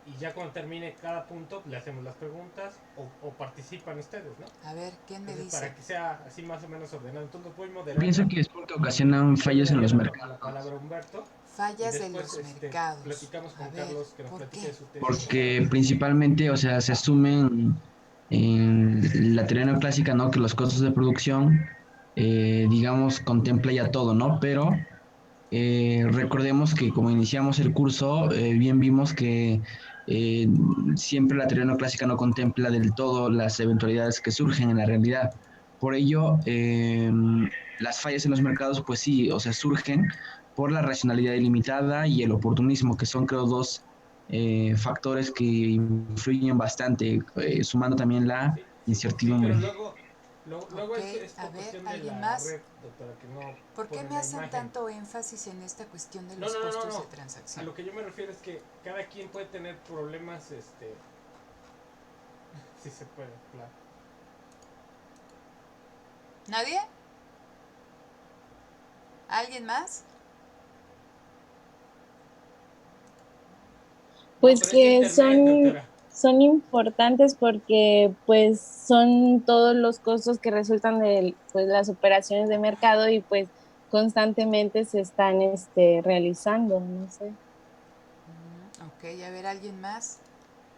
y ya cuando termine cada punto le hacemos las preguntas o participan ustedes, ¿no?
A ver, ¿quién me
Entonces,
dice?
para que sea así más o menos ordenado. Entonces los voy moderando.
Pienso que es porque ocasionan
Yo le
fallas en
daría
los
la
mercados,
palabra a Humberto y
Fallas de
después
los mercados.
platicamos
A
con
ver,
Carlos que nos
¿por
platique
qué?
de su tesis.
porque principalmente, o sea, se asumen en la teoría neoclásica, ¿no? Que los costos de producción, digamos, contempla ya todo, ¿no? Pero Recordemos que como iniciamos el curso, bien vimos que eh, siempre la teoría neoclásica no contempla del todo las eventualidades que surgen en la realidad. Por ello, las fallas en los mercados, pues sí, o sea, surgen por la racionalidad ilimitada y el oportunismo, que son, creo, dos factores que influyen bastante, sumando también la
Sí, sí, sí, pero
incertidumbre.
luego
Ok,
es
a
por
ver,
cuestión de
¿alguien
la
más?
red, doctora, que no
¿Por qué
pone
me
la
hacen
imagen.
tanto énfasis en esta cuestión de
No,
los
no, no, no,
costos de
no. A
transacción?
lo que yo me refiero es que cada quien puede tener problemas, si se puede, claro.
¿Nadie? ¿Alguien más?
No,
Pues
pero es
que
internet, doctora.
son importantes porque pues son todos los costos que resultan de pues, las operaciones de mercado y pues constantemente se están realizando, no sé.
Ok, a ver, ¿alguien más?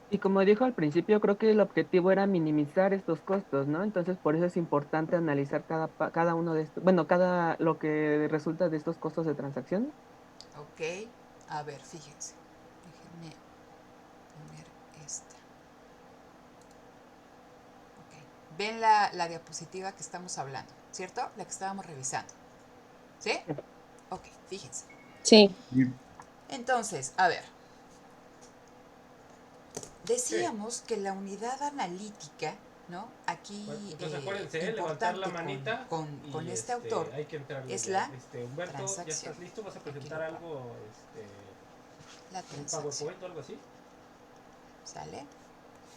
Y como dijo al principio, creo que el objetivo era minimizar estos costos, ¿no? Entonces, por eso es importante analizar cada uno de estos, bueno, cada lo que resulta de estos costos de transacción.
Ok, a ver, fíjense. Déjenme poner esta. Ok. Ven la diapositiva que estamos hablando, ¿cierto? La que estábamos revisando. ¿Sí? Ok, fíjense.
Sí,
Entonces, a ver,
Sí.
decíamos que la unidad analítica, ¿no?
Bueno,
Aquí
entonces acuérdense, levantar la
importante
manita
con
y
este autor
hay que entrarle
es
ya.
la
Humberto, ¿ya
transacción.
estás listo? ¿Vas a
Aquí
presentar
lo pongo,
algo,
la
un
transacción,
PowerPoint o algo así?
¿sale?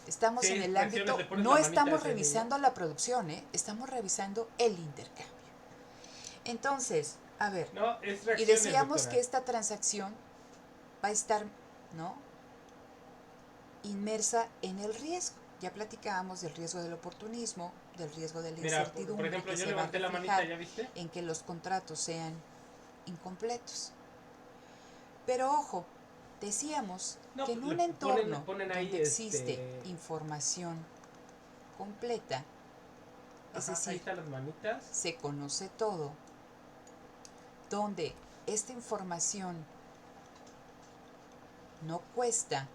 Estamos en
Sí,
el
reacciones,
ámbito,
le pones
no
la manita
estamos
hacia arriba.
revisando la producción, ¿eh? Estamos revisando el intercambio. Entonces, a ver,
No, es
y
reacciones,
decíamos
doctora.
que esta transacción va a estar, ¿no? Inmersa en el riesgo. Ya platicábamos del riesgo del oportunismo, del riesgo de la
Mira, por
incertidumbre
ejemplo,
que
yo
se va a
levanté la manita,
reflejar
¿ya viste?
en que los contratos sean incompletos. Pero ojo, decíamos
No,
que en
pues le
un entorno
ponen ahí,
donde existe información completa, es
ajá, ahí
decir,
están las manitas.
se conoce todo, donde esta información no cuesta,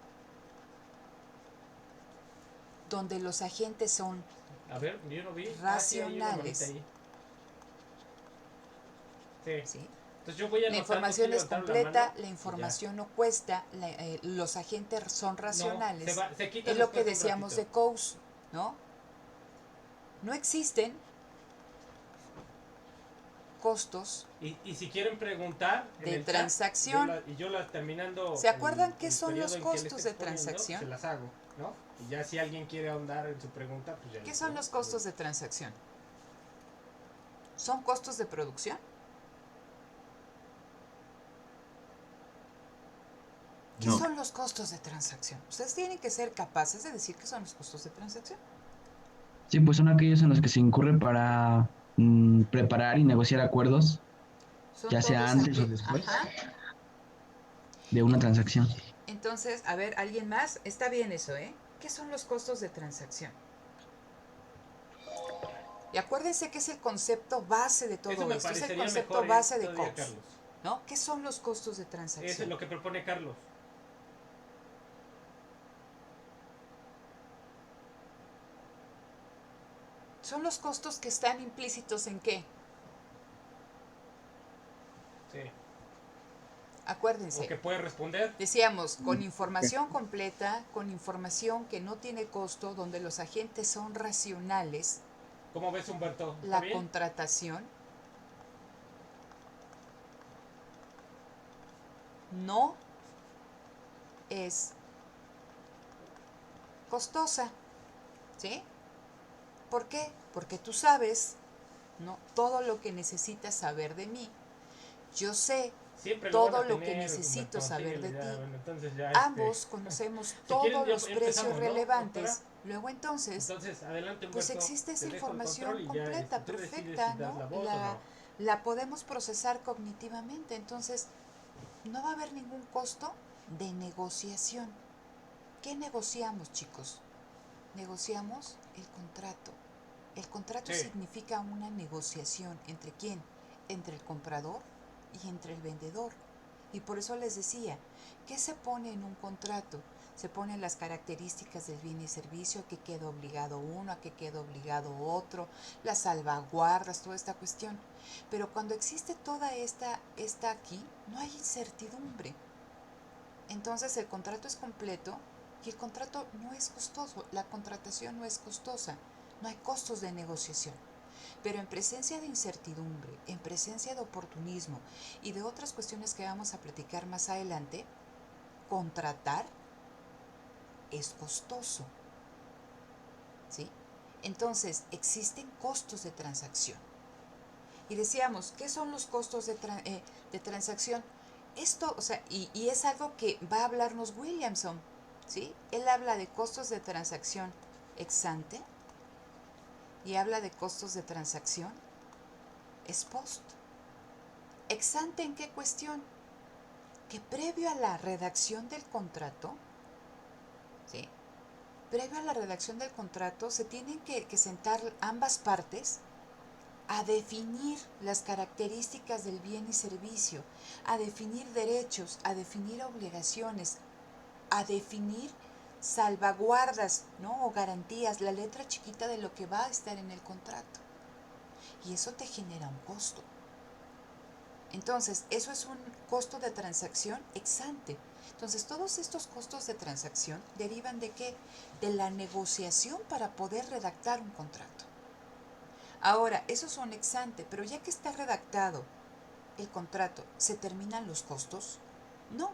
donde los agentes son
A ver, yo no vi. Ah, sí, hay una manita
racionales,
ahí. Sí.
¿sí?
Entonces yo voy
La
anotando que
información es
levantaron la mano
completa, la
y ya.
información no cuesta, los agentes son
No,
racionales.
se quitan
Es lo que
después de un
decíamos
ratito.
de Coase, ¿no? No existen costos
Y si quieren preguntar en
de
el chat,
transacción.
yo la terminando
¿Se acuerdan qué
el
son
periodo
los
en que él está
costos de
exponiendo,
transacción?
se las hago, ¿no? Y ya si alguien quiere ahondar en su pregunta, pues ya
¿Qué
listo,
son
¿no?
los costos de transacción? ¿Son costos de producción? ¿Qué
No,
son los costos de transacción? Ustedes tienen que ser capaces de decir qué son los costos de transacción.
Sí, pues son aquellos en los que se incurre para preparar y negociar acuerdos,
Son
ya sea
todos
antes o
aquellos.
después
Ajá.
de una transacción.
Entonces, a ver, ¿alguien más? Está bien eso, ¿eh? ¿Qué son los costos de transacción? Y acuérdense que es el concepto base de
Eso
todo
me
esto, es el
parecería
concepto
mejor,
base de
todavía,
Coase,
Carlos.
¿no? ¿Qué son los costos de
Eso es
transacción?
lo que propone Carlos.
Son los costos que están implícitos en qué.
Sí. O
Acuérdense,
que puede responder.
decíamos, con información completa, con información que no tiene costo, donde los agentes son racionales,
¿Cómo ves, Humberto? ¿Está
la
bien?
contratación no es costosa, ¿sí? ¿Por qué? Porque tú sabes, ¿no? Todo lo que necesitas saber de mí. Yo sé
Siempre lo van
todo
a
lo que
tener,
necesito
Humberto.
saber
Síguele
de
ya.
ti.
Bueno, entonces ya
Ambos conocemos
Si quieren,
todos
ya
los precios
empezamos, ¿no, doctora?
relevantes. Luego entonces,
Entonces, adelante,
pues
Humberto.
existe esa
Te dejo el
información
control y ya
completa,
tú decides si
perfecta,
das
¿no?
la voz o no.
La podemos procesar cognitivamente. Entonces, no va a haber ningún costo de negociación. ¿Qué negociamos, chicos? Negociamos el contrato. El contrato
Sí.
significa una negociación entre quién? Entre el comprador y entre el vendedor. Y por eso les decía, ¿qué se pone en un contrato? Se ponen las características del bien y servicio, a qué queda obligado uno, a qué queda obligado otro, las salvaguardas, toda esta cuestión. Pero cuando existe toda esta aquí, no hay incertidumbre. Entonces el contrato es completo y el contrato no es costoso, la contratación no es costosa, no hay costos de negociación. Pero en presencia de incertidumbre, en presencia de oportunismo y de otras cuestiones que vamos a platicar más adelante, contratar es costoso, ¿sí? Entonces existen costos de transacción. Y decíamos, ¿qué son los costos de transacción? Esto, o sea, y es algo que va a hablarnos Williamson, ¿sí? Él habla de costos de transacción ex ante y habla de costos de transacción ex post. Ex ante, ¿en qué cuestión? Que previo a la redacción del contrato, ¿sí? Previo a la redacción del contrato se tienen que sentar ambas partes a definir las características del bien y servicio, a definir derechos, a definir obligaciones, a definir salvaguardas, ¿no? O garantías, la letra chiquita de lo que va a estar en el contrato. Y eso te genera un costo. Entonces, eso es un costo de transacción ex ante. Entonces, todos estos costos de transacción derivan de ¿qué? De la negociación para poder redactar un contrato. Ahora, esos son ex ante, pero ya que está redactado el contrato, ¿se terminan los costos? No,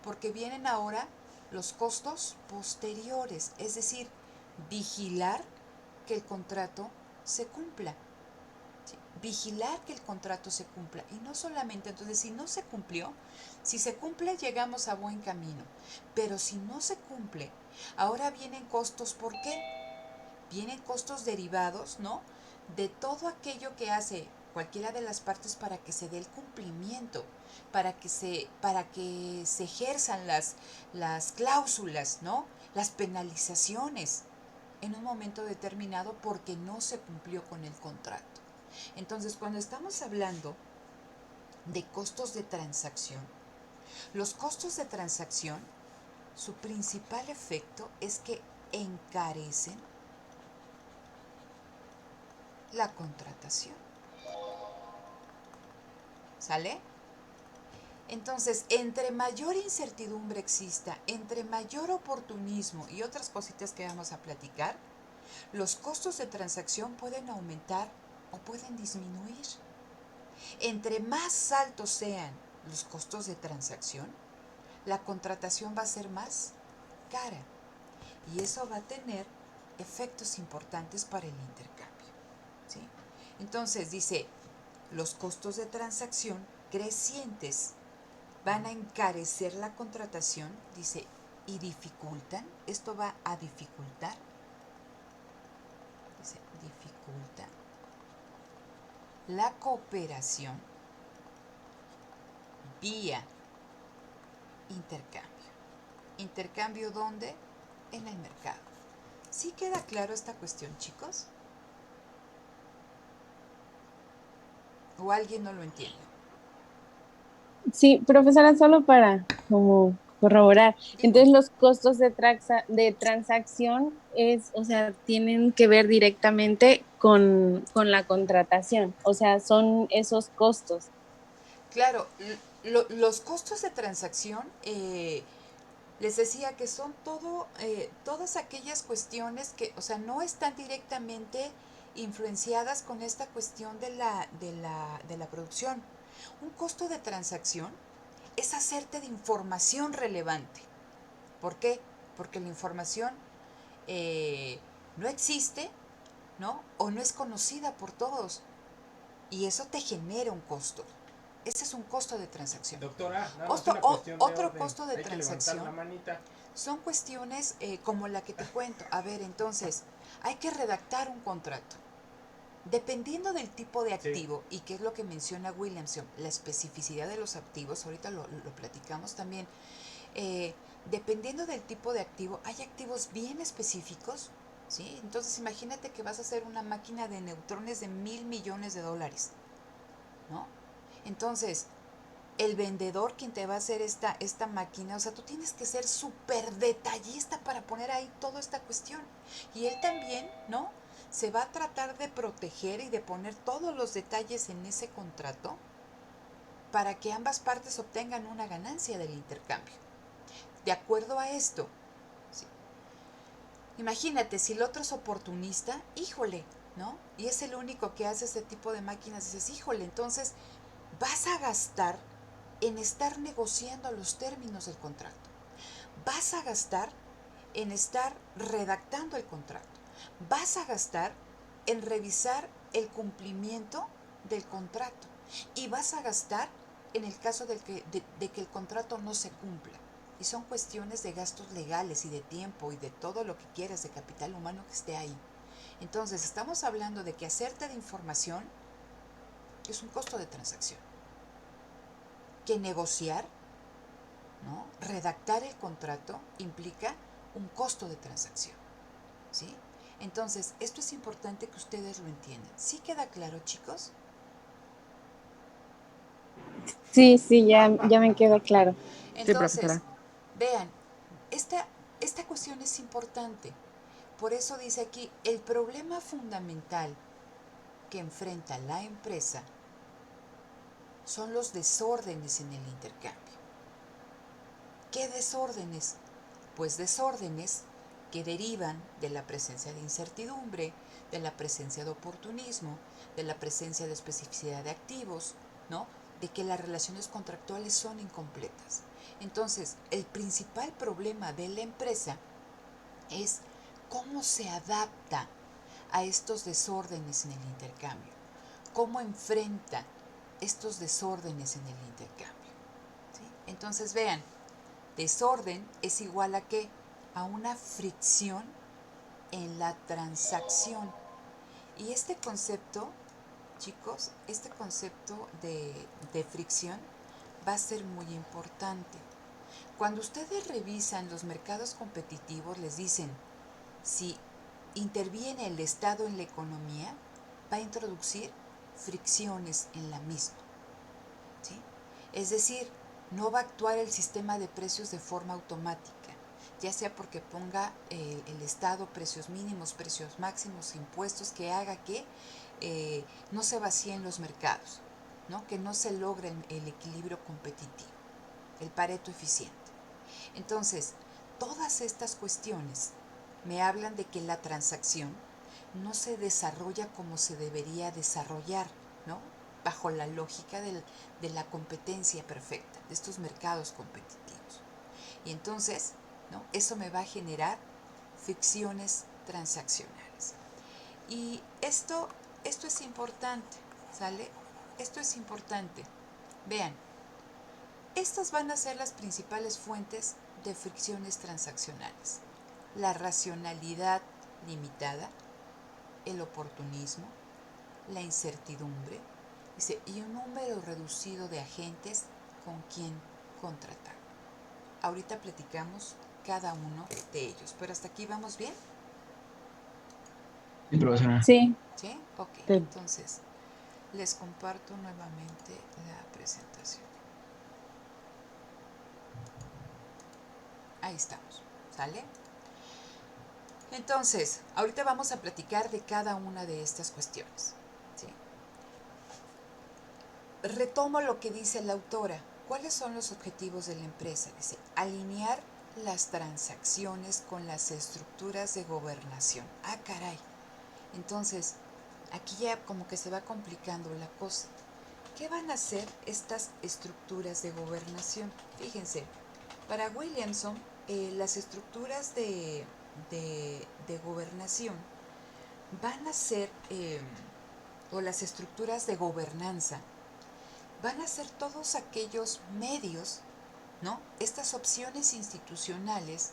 porque vienen ahora los costos posteriores, es decir, vigilar que el contrato se cumpla. ¿Sí? Vigilar que el contrato se cumpla. Y no solamente, entonces, si no se cumplió, si se cumple, llegamos a buen camino. Pero si no se cumple, ahora vienen costos, ¿por qué? Vienen costos derivados, ¿no? De todo aquello que hace cualquiera de las partes para que se dé el cumplimiento, para que se ejerzan las cláusulas, ¿no? Las penalizaciones en un momento determinado porque no se cumplió con el contrato. Entonces, cuando estamos hablando de costos de transacción, los costos de transacción, su principal efecto es que encarecen la contratación. ¿Sale? Entonces, entre mayor incertidumbre exista, entre mayor oportunismo y otras cositas que vamos a platicar, los costos de transacción pueden aumentar o pueden disminuir. Entre más altos sean los costos de transacción, la contratación va a ser más cara y eso va a tener efectos importantes para el intercambio, ¿sí? Entonces dice, los costos de transacción crecientes van a encarecer la contratación, dice, y dificultan, esto va a dificultar, dice, dificulta la cooperación vía intercambio. ¿Intercambio dónde? En el mercado. ¿Sí queda claro esta cuestión, chicos? ¿O alguien no lo entiende?
Sí, profesora, solo para como corroborar. Entonces, los costos de transacción o sea, tienen que ver directamente con la contratación. O sea, son esos costos.
Claro, los costos de transacción, les decía que son todas aquellas cuestiones que, o sea, no están directamente influenciadas con esta cuestión de la producción. Un costo de transacción es hacerte de información relevante. ¿Por qué? Porque la información no existe, ¿no? O no es conocida por todos. Y eso te genera un costo. Ese es un costo de transacción.
Doctora, nada más una cuestión
Otro
de
costo de
hay
transacción
que levantar la manita.
son cuestiones como la que te cuento. A ver, entonces, hay que redactar un contrato. Dependiendo del tipo de activo, sí, y qué es lo que menciona Williamson, la especificidad de los activos, ahorita lo platicamos también, dependiendo del tipo de activo, hay activos bien específicos, ¿sí? Entonces imagínate que vas a hacer una máquina de neutrones de $1,000 millones, ¿no? Entonces, el vendedor quien te va a hacer esta máquina. O sea, tú tienes que ser súper detallista para poner ahí toda esta cuestión. Y él también, ¿no? Se va a tratar de proteger y de poner todos los detalles en ese contrato para que ambas partes obtengan una ganancia del intercambio. De acuerdo a esto, ¿sí? Imagínate, si el otro es oportunista, híjole, ¿no? Y es el único que hace ese tipo de máquinas, dices, híjole, entonces vas a gastar en estar negociando los términos del contrato. Vas a gastar en estar redactando el contrato. Vas a gastar en revisar el cumplimiento del contrato. Y vas a gastar en el caso de que el contrato no se cumpla. Y son cuestiones de gastos legales y de tiempo y de todo lo que quieras, de capital humano que esté ahí. Entonces, estamos hablando de que hacerte de información es un costo de transacción. Que negociar, ¿no? Redactar el contrato implica un costo de transacción, ¿sí? Entonces, esto es importante que ustedes lo entiendan. ¿Sí queda claro, chicos?
Sí, sí, ya me queda claro.
Sí,
Entonces,
profesora.
vean, esta cuestión es importante. Por eso dice aquí, el problema fundamental que enfrenta la empresa son los desórdenes en el intercambio. ¿Qué desórdenes? Pues desórdenes que derivan de la presencia de incertidumbre, de la presencia de oportunismo, de la presencia de especificidad de activos, ¿no? De que las relaciones contractuales son incompletas. Entonces, el principal problema de la empresa es cómo se adapta a estos desórdenes en el intercambio, cómo enfrenta estos desórdenes en el intercambio, ¿sí? Entonces, vean, desorden es igual a ¿qué? A una fricción en la transacción. Y este concepto, chicos, este concepto de fricción va a ser muy importante. Cuando ustedes revisan los mercados competitivos, les dicen, si interviene el Estado en la economía, va a introducir fricciones en la misma, ¿sí? Es decir, no va a actuar el sistema de precios de forma automática, ya sea porque ponga el Estado precios mínimos, precios máximos, impuestos, que haga que no se vacíen los mercados, ¿no? Que no se logre el equilibrio competitivo, el Pareto eficiente. Entonces, todas estas cuestiones me hablan de que la transacción no se desarrolla como se debería desarrollar, ¿no? Bajo la lógica de la competencia perfecta, de estos mercados competitivos. Y entonces, ¿no? Eso me va a generar fricciones transaccionales. Y esto es importante, ¿sale? Esto es importante. Vean, estas van a ser las principales fuentes de fricciones transaccionales. La racionalidad limitada, el oportunismo, la incertidumbre, dice, y un número reducido de agentes con quien contratar. Ahorita platicamos cada uno de ellos, pero hasta aquí vamos bien.
Sí, profesora.
Sí.
¿Sí? Ok,
Sí.
entonces les comparto nuevamente la presentación. Ahí estamos, ¿sale? Entonces, ahorita vamos a platicar de cada una de estas cuestiones, ¿sí? Retomo lo que dice la autora. ¿Cuáles son los objetivos de la empresa? Dice, alinear las transacciones con las estructuras de gobernación. Ah, caray. Entonces, aquí ya como que se va complicando la cosa. ¿Qué van a hacer estas estructuras de gobernación? Fíjense, para Williamson, las estructuras de gobernación van a ser, o las estructuras de gobernanza, van a ser todos aquellos medios, ¿no? Estas opciones institucionales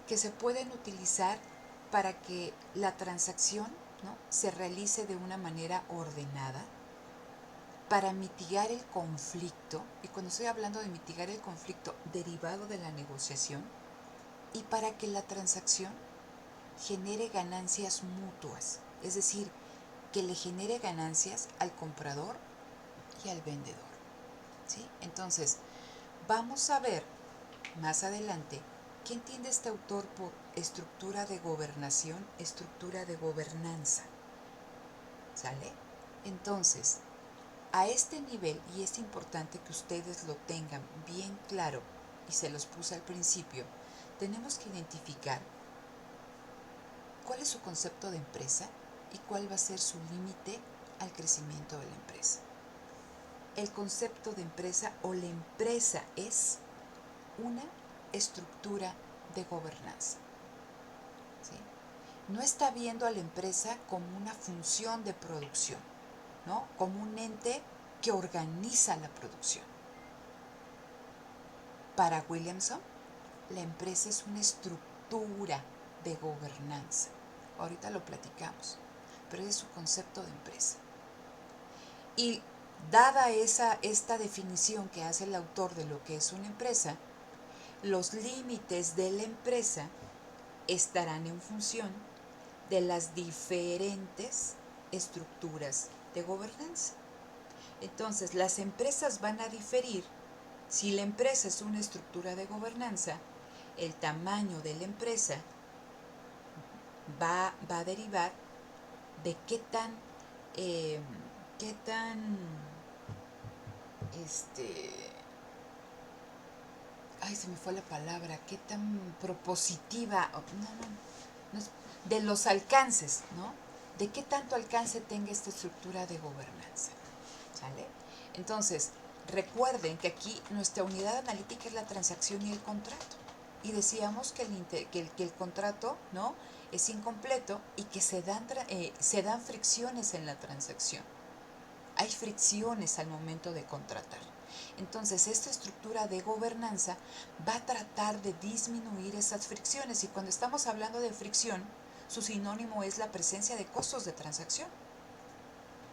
que se pueden utilizar para que la transacción, ¿no? Se realice de una manera ordenada, para mitigar el conflicto, y cuando estoy hablando de mitigar el conflicto derivado de la negociación, y para que la transacción genere ganancias mutuas, es decir, que le genere ganancias al comprador y al vendedor. ¿sí? Entonces, vamos a ver más adelante qué entiende este autor por estructura de gobernación, estructura de gobernanza. ¿Sale? Entonces, a este nivel, y es importante que ustedes lo tengan bien claro, y se los puse al principio, tenemos que identificar cuál es su concepto de empresa y cuál va a ser su límite al crecimiento de la empresa. El concepto de empresa o la empresa es una estructura de gobernanza. ¿Sí? No está viendo a la empresa como una función de producción, ¿no? Como un ente que organiza la producción. Para Williamson, la empresa es una estructura de gobernanza. Ahorita lo platicamos, pero es su concepto de empresa. Y dada esta definición que hace el autor de lo que es una empresa, los límites de la empresa estarán en función de las diferentes estructuras de gobernanza. Entonces, las empresas van a diferir. Si la empresa es una estructura de gobernanza, el tamaño de la empresa va a derivar de qué tan se me fue la palabra, qué tan propositiva, de los alcances, ¿no? De qué tanto alcance tenga esta estructura de gobernanza, ¿sale? Entonces, recuerden que aquí nuestra unidad analítica es la transacción y el contrato. Y decíamos que el contrato, ¿no?, es incompleto y que se dan fricciones en la transacción. Hay fricciones al momento de contratar. Entonces, esta estructura de gobernanza va a tratar de disminuir esas fricciones. Y cuando estamos hablando de fricción, su sinónimo es la presencia de costos de transacción.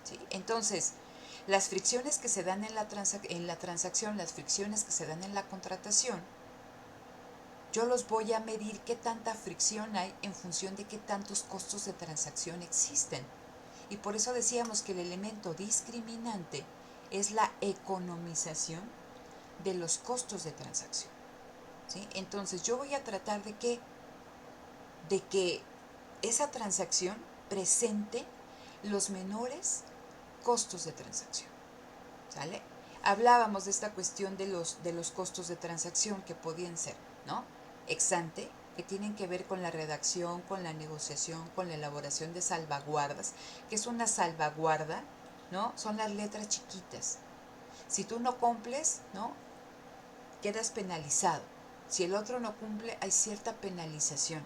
¿Sí? Entonces, las fricciones que se dan en la transacción, las fricciones que se dan en la contratación, yo los voy a medir qué tanta fricción hay en función de qué tantos costos de transacción existen. Y por eso decíamos que el elemento discriminante es la economización de los costos de transacción. ¿Sí? Entonces yo voy a tratar de que esa transacción presente los menores costos de transacción. ¿Sale? Hablábamos de esta cuestión de los costos de transacción que podían ser, ¿no?, ex ante, que tienen que ver con la redacción, con la negociación, con la elaboración de salvaguardas. ¿Qué es una salvaguarda? ¿No? Son las letras chiquitas. Si tú no cumples, ¿no?, quedas penalizado. Si el otro no cumple, hay cierta penalización.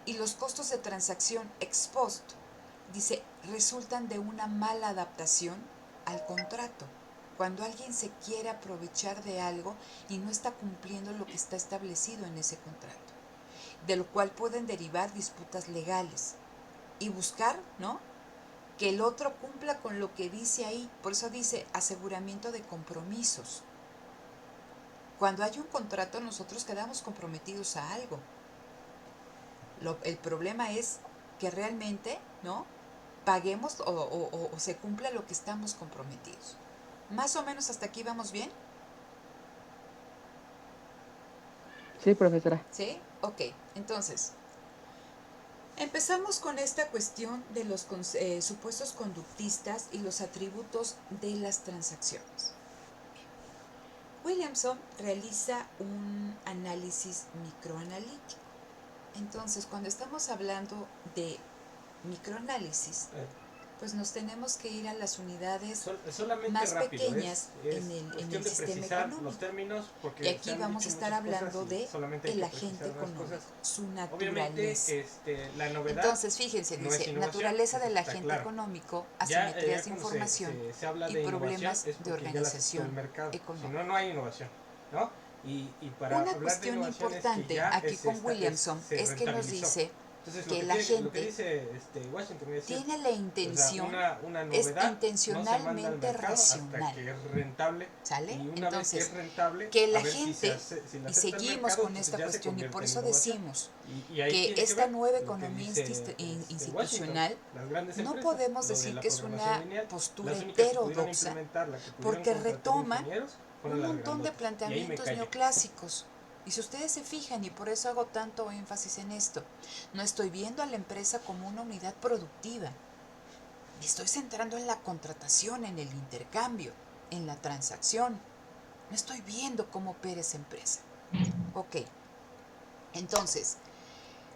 Y los costos de transacción ex post, dice, resultan de una mala adaptación al contrato. Cuando alguien se quiere aprovechar de algo y no está cumpliendo lo que está establecido en ese contrato, de lo cual pueden derivar disputas legales y buscar, ¿no?, que el otro cumpla con lo que dice ahí. Por eso dice aseguramiento de compromisos. Cuando hay un contrato, nosotros quedamos comprometidos a algo. El problema es que realmente, ¿no?, paguemos o se cumpla lo que estamos comprometidos. ¿Más o menos hasta aquí vamos bien?
Sí, profesora.
¿Sí? Ok, entonces, empezamos con esta cuestión de los supuestos conductistas y los atributos de las transacciones. Williamson realiza un análisis microanalítico. Entonces, cuando estamos hablando de microanálisis, pues nos tenemos que ir a las unidades más rápido, pequeñas en el sistema económico.
Los términos,
y aquí vamos a estar hablando de el agente económico, su naturaleza.
La novedad.
Entonces, fíjense,
no
dice, naturaleza del agente económico, asimetrías de información y problemas de organización económica.
Si no, no hay innovación, ¿no? Y para
una cuestión importante aquí con Williamson es que nos dice
Entonces,
que
lo
la
que
gente
dice Washington es decir,
tiene la intención,
una
es
novedad
intencionalmente
no se manda al mercado
racional,
hasta que es rentable,
¿sale?
y una vez que
Entonces,
es rentable,
que
a
la
ver
gente,
si la
y
acepta el
seguimos
mercado,
con
entonces
esta
ya se
cuestión, y por
convierte en
eso
innovación.
decimos
Y ahí
que
tiene que
esta
ver
nueva
lo que
economía
dice Washington,
institucional
las grandes
no
empresas,
podemos
lo de
decir
la
que es
programación
una
lineal,
postura
las únicas que pudieron
heterodoxa,
implementar, la que pudieron
porque
contratar
retoma
ingenieros, fueron
un
las
montón de
grandotas. Y ahí me
planteamientos
callo.
neoclásicos. Y si ustedes se fijan, y por eso hago tanto énfasis en esto, no estoy viendo a la empresa como una unidad productiva. Me estoy centrando en la contratación, en el intercambio, en la transacción. No estoy viendo cómo opera esa empresa. Ok, entonces,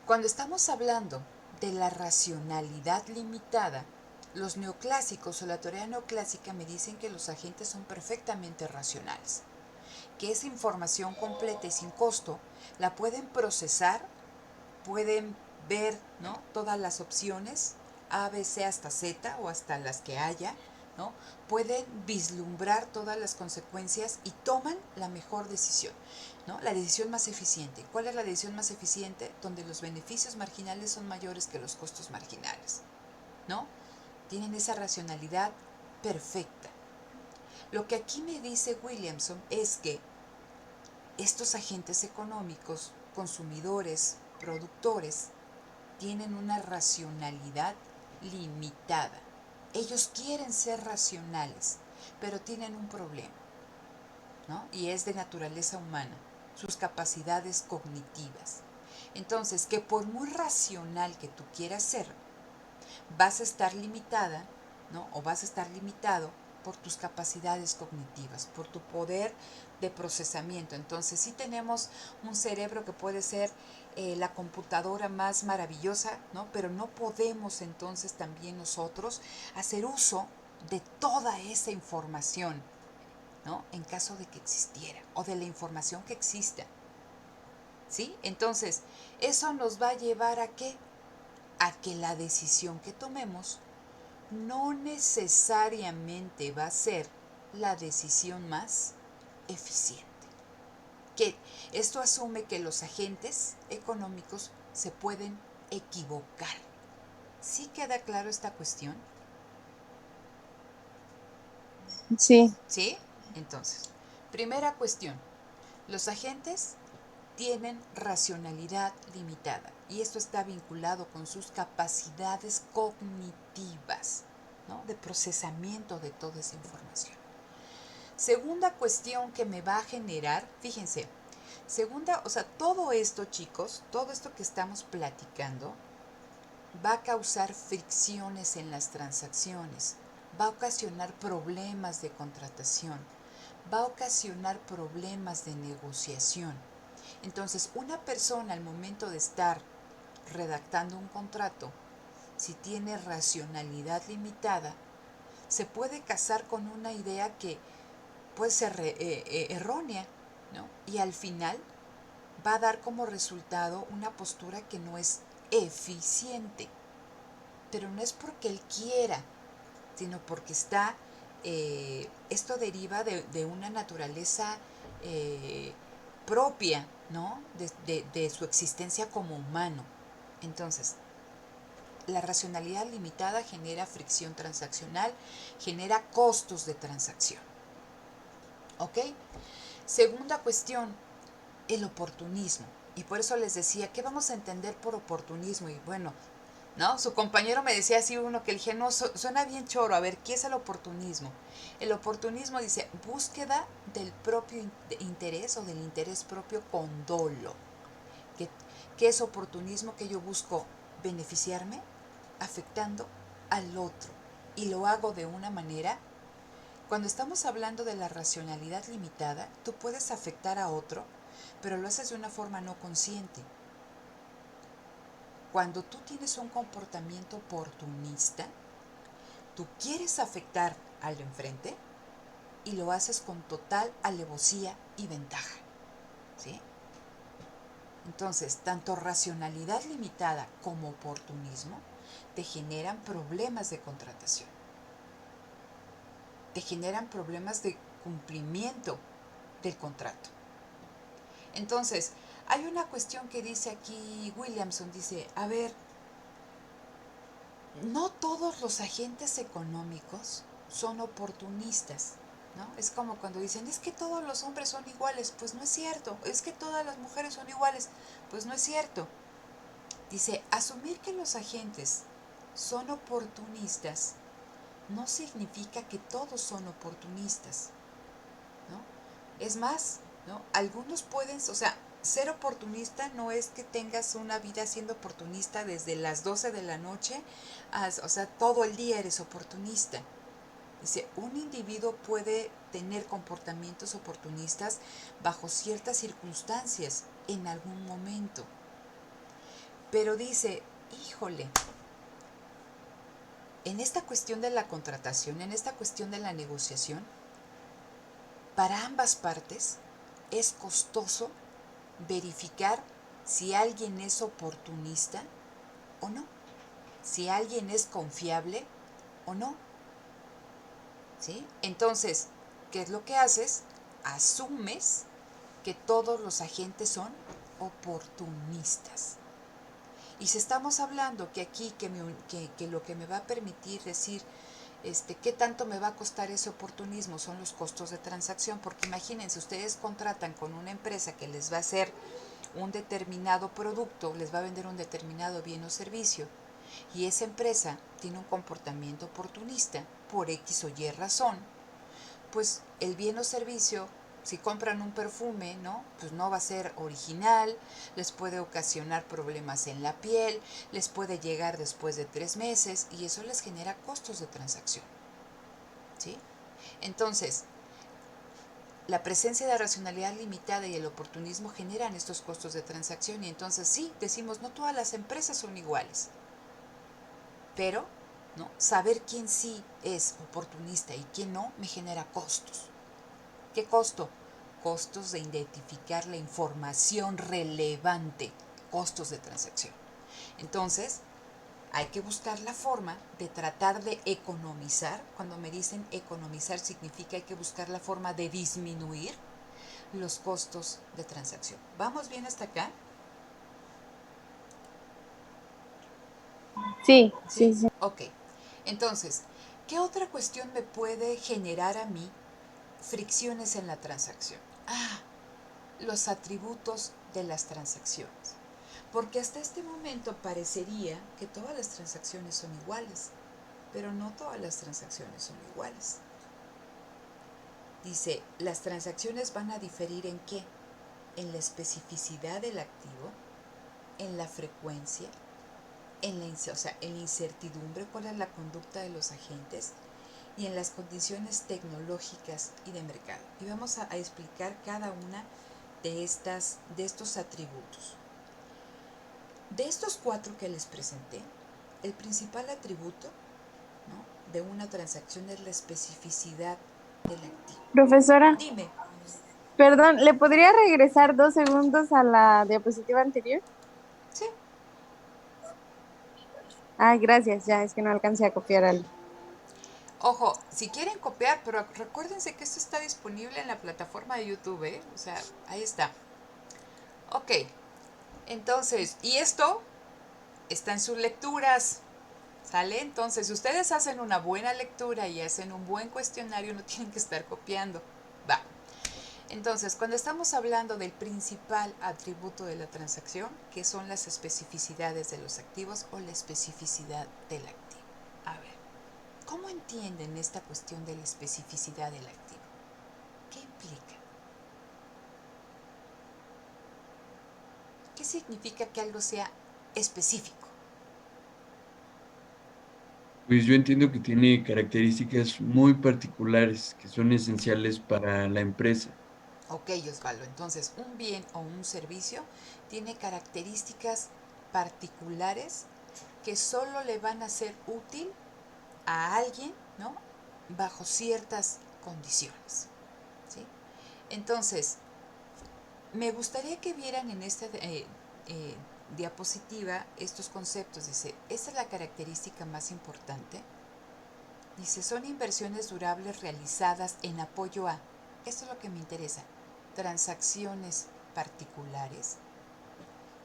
cuando estamos hablando de la racionalidad limitada, los neoclásicos o la teoría neoclásica me dicen que los agentes son perfectamente racionales, que esa información completa y sin costo la pueden procesar, pueden ver, ¿no?, todas las opciones, A, B, C hasta Z o hasta las que haya, ¿no? Pueden vislumbrar todas las consecuencias y toman la mejor decisión, ¿no? La decisión más eficiente. ¿Cuál es la decisión más eficiente? Donde los beneficios marginales son mayores que los costos marginales, ¿no? Tienen esa racionalidad perfecta. Lo que aquí me dice Williamson es que estos agentes económicos, consumidores, productores, tienen una racionalidad limitada. Ellos quieren ser racionales, pero tienen un problema, ¿no? Y es de naturaleza humana, sus capacidades cognitivas. Entonces, que por muy racional que tú quieras ser, vas a estar limitada, ¿no? O vas a estar limitado por tus capacidades cognitivas, por tu poder de procesamiento. Entonces, sí tenemos un cerebro que puede ser la computadora más maravillosa, ¿no? Pero no podemos entonces también nosotros hacer uso de toda esa información, ¿no? En caso de que existiera, o de la información que exista, ¿sí? Entonces, eso nos va a llevar a ¿qué? A que la decisión que tomemos no necesariamente va a ser la decisión más eficiente. Que esto asume que los agentes económicos se pueden equivocar. ¿Sí queda claro esta cuestión?
Sí,
¿Sí? Entonces, primera cuestión. Los agentes tienen racionalidad limitada y esto está vinculado con sus capacidades cognitivas, ¿no?, de procesamiento de toda esa información. Segunda cuestión que me va a generar, fíjense, segunda, o sea, todo esto, chicos, todo esto que estamos platicando va a causar fricciones en las transacciones, va a ocasionar problemas de contratación, va a ocasionar problemas de negociación. Entonces, una persona al momento de estar redactando un contrato, si tiene racionalidad limitada, se puede casar con una idea que puede ser errónea, ¿no? Y al final va a dar como resultado una postura que no es eficiente. Pero no es porque él quiera, sino porque está, esto deriva de una naturaleza propia, ¿no? De su existencia como humano. Entonces, la racionalidad limitada genera fricción transaccional, genera costos de transacción. ¿Ok? Segunda cuestión, el oportunismo. Y por eso les decía, ¿qué vamos a entender por oportunismo? Y bueno, ¿no? Su compañero me decía así uno que le dije, no, suena bien choro, a ver, ¿qué es el oportunismo? El oportunismo dice, búsqueda del propio interés o del interés propio con dolo. ¿Qué es oportunismo? Que yo busco beneficiarme afectando al otro. Y lo hago de una manera, cuando estamos hablando de la racionalidad limitada, tú puedes afectar a otro, pero lo haces de una forma no consciente. Cuando tú tienes un comportamiento oportunista, tú quieres afectar al de enfrente y lo haces con total alevosía y ventaja, ¿sí? Entonces, tanto racionalidad limitada como oportunismo te generan problemas de contratación, te generan problemas de cumplimiento del contrato. Entonces, Hay una cuestión que dice aquí Williamson, dice, a ver, no todos los agentes económicos son oportunistas, ¿no? Es como cuando dicen, es que todos los hombres son iguales, pues no es cierto, es que todas las mujeres son iguales, pues no es cierto. Dice, asumir que los agentes son oportunistas no significa que todos son oportunistas, ¿no? Es más, ¿no? Algunos pueden, o sea, ser oportunista no es que tengas una vida siendo oportunista desde las 12 de la noche, o sea, todo el día eres oportunista. Dice, un individuo puede tener comportamientos oportunistas bajo ciertas circunstancias en algún momento. Pero dice, híjole, en esta cuestión de la contratación, en esta cuestión de la negociación, para ambas partes es costoso verificar si alguien es oportunista o no, si alguien es confiable o no, ¿sí? Entonces, ¿qué es lo que haces? Asumes que todos los agentes son oportunistas. Y si estamos hablando que aquí, que lo que me va a permitir decir qué tanto me va a costar ese oportunismo son los costos de transacción, porque imagínense, ustedes contratan con una empresa que les va a hacer un determinado producto, les va a vender un determinado bien o servicio, y esa empresa tiene un comportamiento oportunista por X o Y razón, pues el bien o servicio, si compran un perfume, ¿no? Pues no va a ser original, les puede ocasionar problemas en la piel, les puede llegar después de 3 meses y eso les genera costos de transacción, ¿sí? Entonces, la presencia de racionalidad limitada y el oportunismo generan estos costos de transacción y entonces sí, decimos, no todas las empresas son iguales, pero ¿no? Saber quién sí es oportunista y quién no me genera costos. ¿Qué costo? Costos de identificar la información relevante, costos de transacción. Entonces, hay que buscar la forma de tratar de economizar. Cuando me dicen economizar significa hay que buscar la forma de disminuir los costos de transacción. ¿Vamos bien hasta acá?
Sí,
¿Sí?
sí, sí.
Ok. Entonces, ¿qué otra cuestión me puede generar a mí fricciones en la transacción? Los atributos de las transacciones. Porque hasta este momento parecería que todas las transacciones son iguales, pero no todas las transacciones son iguales. Dice, las transacciones van a diferir ¿en qué? En la especificidad del activo, en la frecuencia, en la incertidumbre, cuál es la conducta de los agentes y en las condiciones tecnológicas y de mercado. Y vamos a explicar cada una de estos atributos. De estos 4 que les presenté, el principal atributo, ¿no? de una transacción es la especificidad del activo.
Profesora,
Dime.
perdón, ¿le podría regresar 2 segundos a la diapositiva anterior?
Sí.
Ay, gracias, ya es que no alcancé a copiar algo.
Ojo, si quieren copiar, pero recuérdense que esto está disponible en la plataforma de YouTube, ¿eh? O sea, ahí está. Ok, entonces, y esto está en sus lecturas, ¿sale? Entonces, si ustedes hacen una buena lectura y hacen un buen cuestionario, no tienen que estar copiando. Va. Entonces, cuando estamos hablando del principal atributo de la transacción, que son las especificidades de los activos o la especificidad del activo. A ver, ¿cómo entienden esta cuestión de la especificidad del activo? ¿Qué implica? ¿Qué significa que algo sea específico?
Pues yo entiendo que tiene características muy particulares que son esenciales para la empresa.
Ok, Osvaldo, entonces un bien o un servicio tiene características particulares que solo le van a ser útil a alguien, ¿no? Bajo ciertas condiciones, ¿sí? Entonces, me gustaría que vieran en esta diapositiva estos conceptos. Dice, esta es la característica más importante. Dice, son inversiones durables realizadas en apoyo a, esto es lo que me interesa, transacciones particulares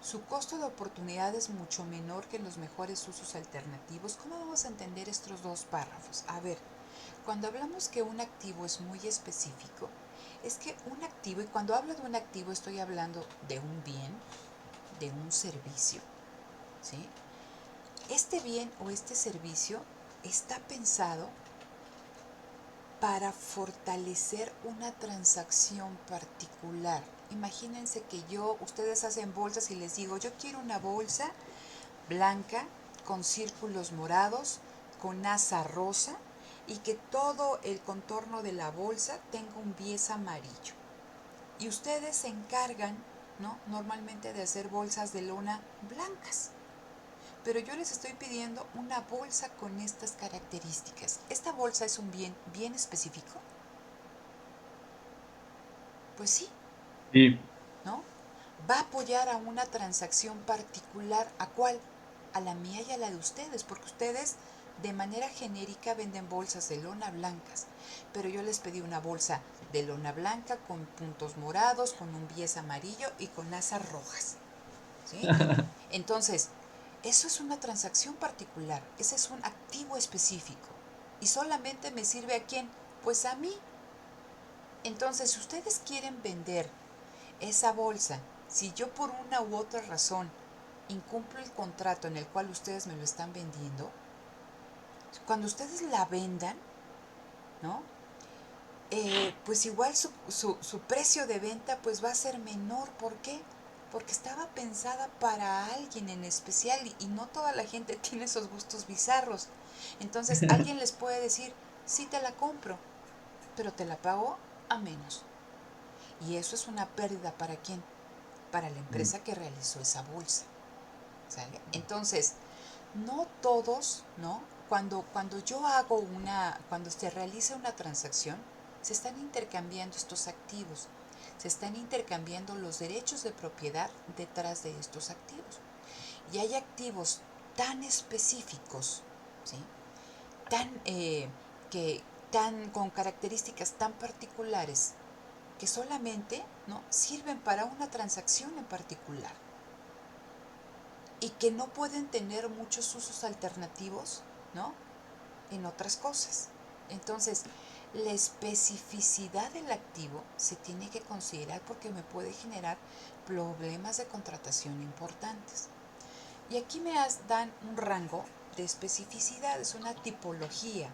su costo de oportunidad es mucho menor que en los mejores usos alternativos. ¿Cómo vamos a entender estos dos párrafos? A ver, cuando hablamos que un activo es muy específico, es que un activo, y cuando hablo de un activo estoy hablando de un bien, de un servicio, ¿sí? Este bien o este servicio está pensado para fortalecer una transacción particular. Imagínense que ustedes hacen bolsas y les digo, yo quiero una bolsa blanca con círculos morados, con asa rosa y que todo el contorno de la bolsa tenga un bies amarillo. Y ustedes se encargan, ¿no?, normalmente de hacer bolsas de lona blancas. Pero yo les estoy pidiendo una bolsa con estas características. ¿Esta bolsa es un bien específico? Pues sí,
Sí,
¿no? Va a apoyar a una transacción particular. ¿A cuál? A la mía y a la de ustedes, porque ustedes de manera genérica venden bolsas de lona blancas, pero yo les pedí una bolsa de lona blanca con puntos morados, con un bies amarillo y con asas rojas, ¿sí? Entonces, eso es una transacción particular, ese es un activo específico. ¿Y solamente me sirve a quién? Pues a mí. Entonces, si ustedes quieren vender esa bolsa, si yo por una u otra razón incumplo el contrato en el cual ustedes me lo están vendiendo, cuando ustedes la vendan, ¿no? Pues igual su precio de venta pues va a ser menor. ¿Por qué? Porque estaba pensada para alguien en especial y no toda la gente tiene esos gustos bizarros. Entonces alguien les puede decir, sí te la compro, pero te la pago a menos. Y eso es una pérdida ¿para quién? Para la empresa que realizó esa bolsa. ¿Sale? Entonces, no todos, ¿no? Cuando yo hago cuando se realiza una transacción, se están intercambiando estos activos, se están intercambiando los derechos de propiedad detrás de estos activos. Y hay activos tan específicos, ¿sí? Tan, con características tan particulares que solamente, ¿no?, sirven para una transacción en particular y que no pueden tener muchos usos alternativos, ¿no?, en otras cosas. Entonces, la especificidad del activo se tiene que considerar porque me puede generar problemas de contratación importantes. Y aquí dan un rango de especificidad, es una tipología,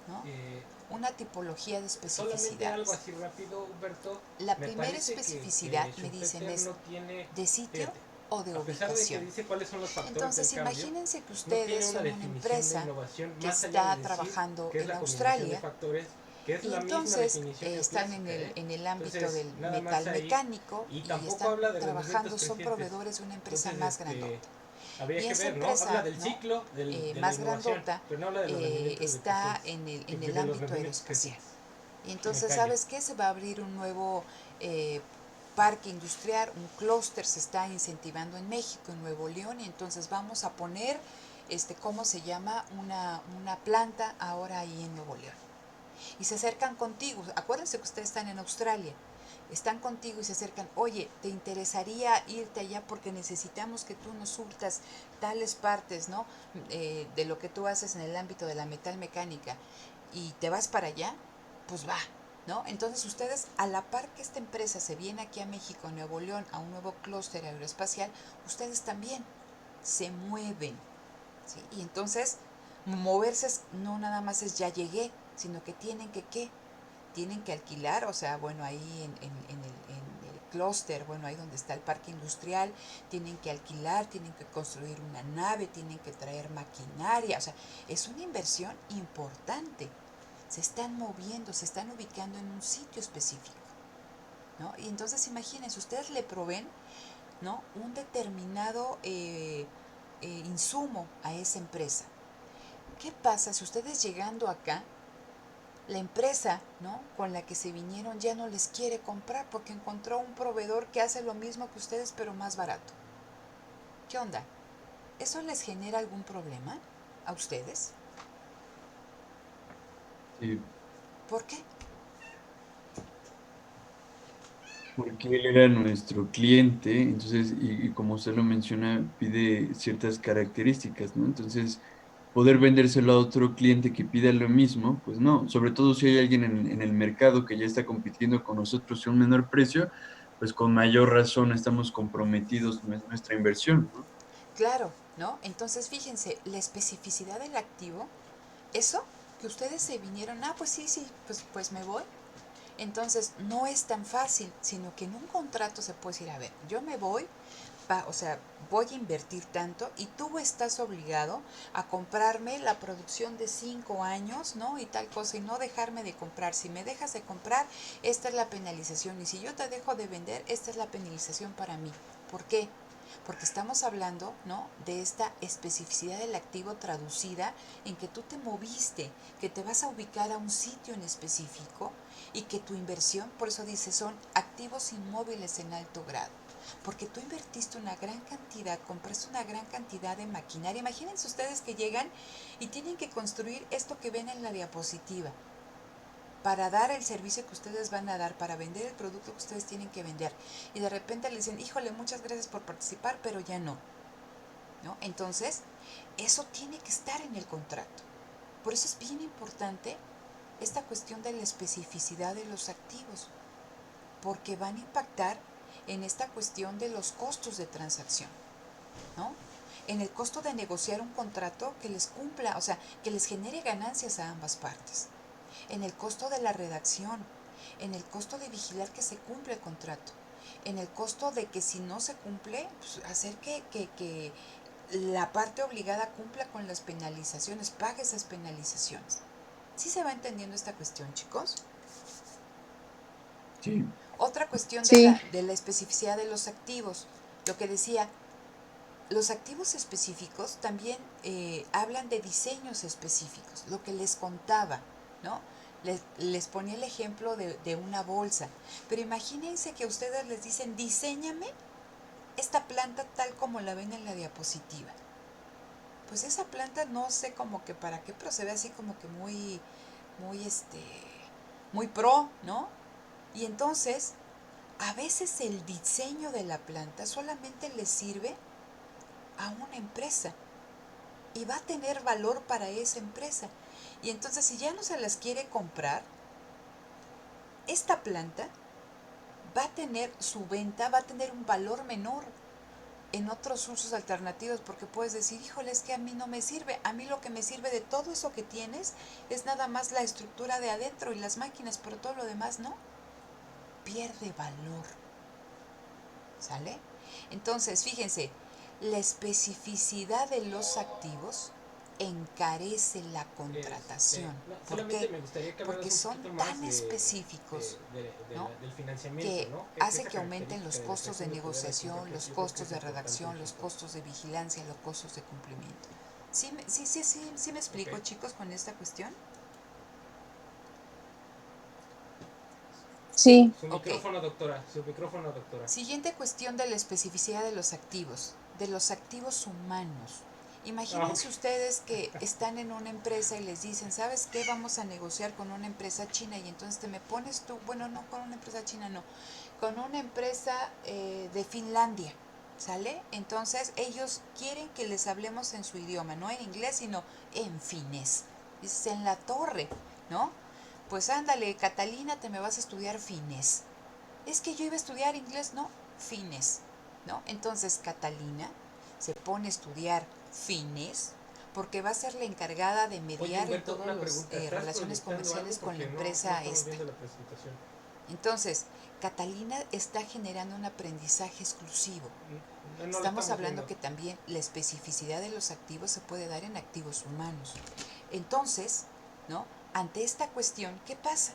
¿no?
Eh,
Una tipología de
Solamente algo
especificidades.
así rápido, Humberto.
La
Me
primera
parece
especificidad,
que
me dicen,
Schumpeter
es
no tiene,
de sitio
fíjate,
o de
a pesar de que
ubicación.
dice cuáles son los factores del
Entonces,
cambio,
imagínense que
no
ustedes
tiene una
son una
definición de
empresa
innovación
que
más allá de
está
decir
trabajando
que es
en
la combinación de
Australia
factores, que es
y
la misma
entonces
definición que es
están
clásica, ¿eh?
en el ámbito
Entonces,
del
nada más
metal
ahí,
mecánico
y
y
tampoco
están
habla de rendimientos
trabajando, son
crecientes.
proveedores de una empresa
Entonces,
más grandota.
habría
Y
que
esa
ver, ¿no? Habla
empresa,
del
¿no?,
ciclo de la
más
innovación,
grandota,
pero no habla de los rendimientos
está
decrecientes,
en el
de los
ámbito
rendimientos
aeroespacial.
crecientes.
Y
Me
entonces,
callo.
¿sabes qué? Se va a abrir un nuevo parque industrial, un clúster se está incentivando en México, en Nuevo León, y entonces vamos a poner, ¿cómo se llama? Una planta ahora ahí en Nuevo León. Y se acercan contigo, acuérdense que ustedes están en Australia, están contigo y se acercan, oye, ¿te interesaría irte allá porque necesitamos que tú nos surtas tales partes, ¿no?, de lo que tú haces en el ámbito de la metalmecánica y te vas para allá? Pues va, ¿no? Entonces ustedes, a la par que esta empresa se viene aquí a México, a Nuevo León, a un nuevo clúster aeroespacial, ustedes también se mueven, ¿sí? Y entonces, moverse no nada más es ya llegué, sino que tienen que, ¿qué? Tienen que alquilar, o sea, bueno, ahí en el clúster, bueno, ahí donde está el parque industrial, tienen que alquilar, tienen que construir una nave, tienen que traer maquinaria, o sea, es una inversión importante. Se están moviendo, se están ubicando en un sitio específico, ¿no? Y entonces imagínense, ustedes le proveen, ¿no?, un determinado insumo a esa empresa. ¿Qué pasa si ustedes llegando acá, la empresa, ¿no?, con la que se vinieron ya no les quiere comprar porque encontró un proveedor que hace lo mismo que ustedes pero más barato? ¿Qué onda? ¿Eso les genera algún problema a ustedes?
sí.
¿Por qué?
porque él era nuestro cliente, entonces, y como usted lo menciona, pide ciertas características, ¿no? Entonces, poder vendérselo a otro cliente que pida lo mismo, pues no, sobre todo si hay alguien en el mercado que ya está compitiendo con nosotros a un menor precio, pues con mayor razón estamos comprometidos nuestra inversión, ¿no?
Claro, ¿no? Entonces, fíjense, la especificidad del activo, eso que ustedes se vinieron, pues sí, sí, pues me voy. Entonces, no es tan fácil, sino que en un contrato se puede decir, a ver, yo me voy, o sea, voy a invertir tanto y tú estás obligado a comprarme la producción de 5 años, ¿no? Y tal cosa, y no dejarme de comprar. Si me dejas de comprar, esta es la penalización. Y si yo te dejo de vender, esta es la penalización para mí. ¿Por qué? Porque estamos hablando, ¿no?, de esta especificidad del activo traducida en que tú te moviste, que te vas a ubicar a un sitio en específico y que tu inversión, por eso dice, son activos inmóviles en alto grado. Porque tú invertiste una gran cantidad, compraste una gran cantidad de maquinaria. Imagínense ustedes que llegan y tienen que construir esto que ven en la diapositiva para dar el servicio que ustedes van a dar, para vender el producto que ustedes tienen que vender. Y de repente le dicen, híjole, muchas gracias por participar, pero ya no, ¿no? Entonces, eso tiene que estar en el contrato. Por eso es bien importante esta cuestión de la especificidad de los activos, porque van a impactar en esta cuestión de los costos de transacción, ¿no? En el costo de negociar un contrato que les cumpla, o sea, que les genere ganancias a ambas partes, en el costo de la redacción, en el costo de vigilar que se cumpla el contrato, en el costo de que si no se cumple, pues hacer que la parte obligada cumpla con las penalizaciones, pague esas penalizaciones. ¿Sí se va entendiendo esta cuestión, chicos?
Sí.
Otra cuestión
Sí.
de la especificidad de los activos, lo que decía, los activos específicos también hablan de diseños específicos, lo que les contaba, ¿no? Les ponía el ejemplo de una bolsa, pero imagínense que ustedes les dicen, diséñame esta planta tal como la ven en la diapositiva. Pues esa planta no sé como que para qué, pero se ve así como que muy, muy pro, ¿no? Y entonces, a veces el diseño de la planta solamente le sirve a una empresa y va a tener valor para esa empresa. Y entonces, si ya no se las quiere comprar, esta planta va a tener su venta, va a tener un valor menor en otros usos alternativos, porque puedes decir, híjole, es que a mí no me sirve, a mí lo que me sirve de todo eso que tienes es nada más la estructura de adentro y las máquinas, pero todo lo demás no, pierde valor, ¿sale? Entonces, fíjense, la especificidad de los activos encarece la contratación.
No,
¿Por
solamente
qué?
me gustaría que
Porque
hablaras un
son
poquito más
tan específicos, ¿no?,
del financiamiento,
que
¿no?
hace
Esa
que aumenten los
característica de la
costos de
creación de poder aquí,
negociación,
porque
los
yo creo que
costos
es
de
importante el
redacción, los
punto.
costos de vigilancia, los costos de cumplimiento. ¿Sí me explico,
Ok.
chicos, con esta cuestión?
Sí.
Su
Ok.
micrófono, doctora. Su micrófono, doctora.
Siguiente cuestión de la especificidad de los activos humanos.
Ah,
Imagínense
ok.
ustedes que están en una empresa y les dicen, ¿sabes qué? Vamos a negociar con una empresa china y entonces te me pones tú, bueno, no con una empresa china, no, con una empresa de Finlandia, ¿sale? Entonces ellos quieren que les hablemos en su idioma, no en inglés, sino en finés. Dices, en la torre, ¿no? Pues ándale, Catalina, te me vas a estudiar finés. Es que yo iba a estudiar inglés, no, fines, ¿no? Entonces Catalina se pone a estudiar fines porque va a ser la encargada de
Oye,
mediar en
Humberto,
todas
una
las
pregunta. ¿Estás
relaciones
proyectando algo?
comerciales con la
Porque no
empresa
estamos
esta.
viendo la presentación.
Entonces, Catalina está generando un aprendizaje exclusivo.
No, no lo
Estamos
estamos
hablando
viendo.
que también la especificidad de los activos se puede dar en activos humanos. Entonces, ¿no? Ante esta cuestión, ¿qué pasa?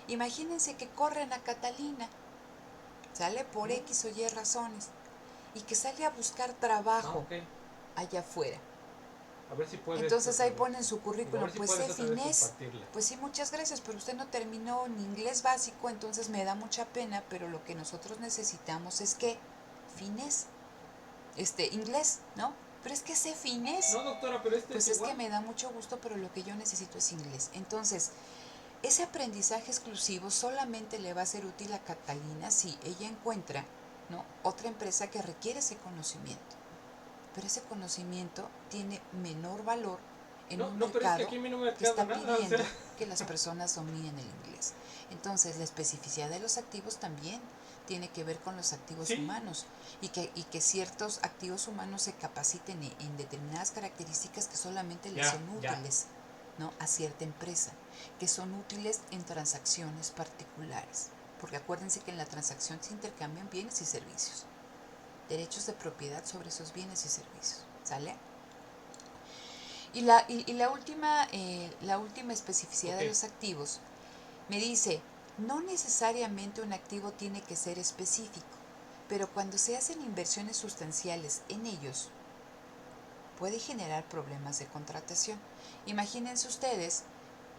Imagínense que corren a Catalina, sale por X o Y razones, y que sale a buscar trabajo
Ok.
allá afuera.
A ver si puedes
Entonces ahí
otra vez.
pone en su
Digo, a
currículum,
ver si
pues
puedes
sé
otra vez
finés.
compartirla.
Pues sí, muchas gracias, pero usted no terminó ni inglés básico, entonces me da mucha pena, pero lo que nosotros necesitamos es que finés, inglés, ¿no? Pero es que sé finés.
No, doctora, pero este es
Pues es que
igual.
me da mucho gusto, pero lo que yo necesito es inglés. Entonces, Ese aprendizaje exclusivo solamente le va a ser útil a Catalina si ella encuentra, ¿no?, otra empresa que requiere ese conocimiento. Pero ese conocimiento tiene menor valor en un
No, pero es que
mercado
aquí a mí no me
que
queda
está
nada, o
pidiendo
sea.
que las personas dominen el inglés. Entonces, la especificidad de los activos también tiene que ver con los activos
Sí.
humanos y que ciertos activos humanos se capaciten en determinadas características que solamente les son útiles, ¿no?, a cierta empresa, que son útiles en transacciones particulares. Porque acuérdense que en la transacción se intercambian bienes y servicios, derechos de propiedad sobre esos bienes y servicios. ¿Sale? Y la última especificidad de los activos me dice, no necesariamente un activo tiene que ser específico, pero cuando se hacen inversiones sustanciales en ellos, puede generar problemas de contratación. Imagínense ustedes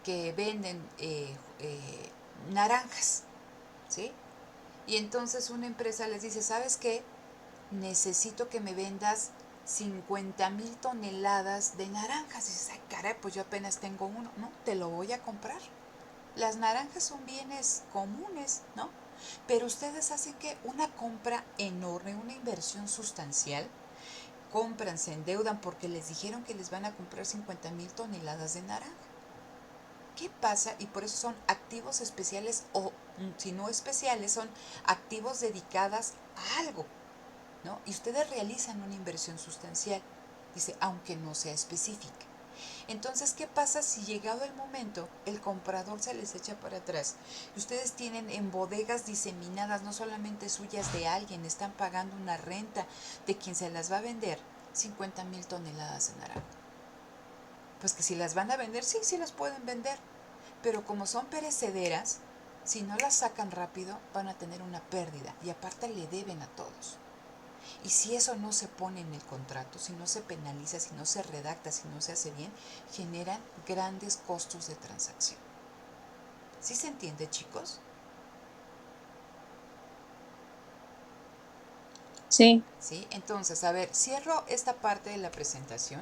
que venden naranjas, ¿sí? Y entonces una empresa les dice, ¿sabes qué? Necesito que me vendas 50,000 toneladas de naranjas. Y dices, ay, caray, pues yo apenas tengo uno. No, te lo voy a comprar. Las naranjas son bienes comunes, ¿no? Pero ustedes hacen que una compra enorme, una inversión sustancial, compran, se endeudan porque les dijeron que les van a comprar 50,000 toneladas de naranja. ¿Qué pasa? Y por eso son activos especiales o, si no especiales, son activos dedicadas a algo, ¿no? Y ustedes realizan una inversión sustancial, dice, aunque no sea específica. Entonces, ¿qué pasa si llegado el momento el comprador se les echa para atrás? Y ustedes tienen en bodegas diseminadas, no solamente suyas, de alguien, están pagando una renta de quien se las va a vender 50,000 toneladas de naranja. Pues que si las van a vender, sí, sí las pueden vender. Pero como son perecederas, si no las sacan rápido, van a tener una pérdida. Y aparte le deben a todos. Y si eso no se pone en el contrato, si no se penaliza, si no se redacta, si no se hace bien, generan grandes costos de transacción. ¿Sí se entiende, chicos?
Sí.
¿Sí? Entonces, a ver, cierro esta parte de la presentación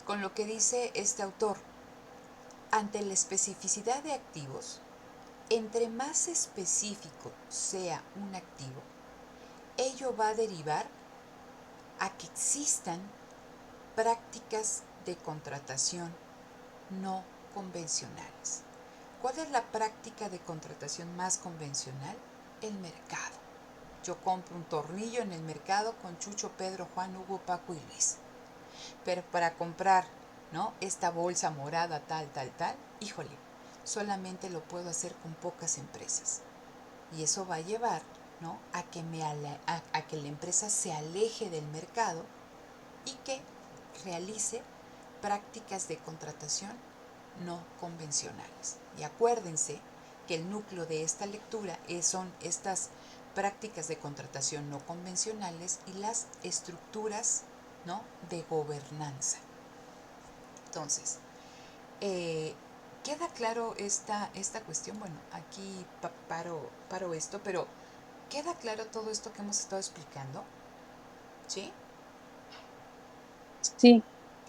con lo que dice este autor. Ante la especificidad de activos, entre más específico sea un activo, ello va a derivar a que existan prácticas de contratación no convencionales. ¿Cuál es la práctica de contratación más convencional? El mercado. Yo compro un tornillo en el mercado con Chucho, Pedro, Juan, Hugo, Paco y Luis. Pero para comprar, ¿no?, esta bolsa morada tal, híjole, solamente lo puedo hacer con pocas empresas. Y eso va a llevar, ¿no?, a que la empresa se aleje del mercado y que realice prácticas de contratación no convencionales. Y acuérdense que el núcleo de esta lectura son estas prácticas de contratación no convencionales y las estructuras, ¿no?, de gobernanza. Entonces, ¿queda claro esta cuestión? Bueno, aquí paro esto, pero ¿queda claro todo esto que hemos estado explicando? ¿Sí?
Sí.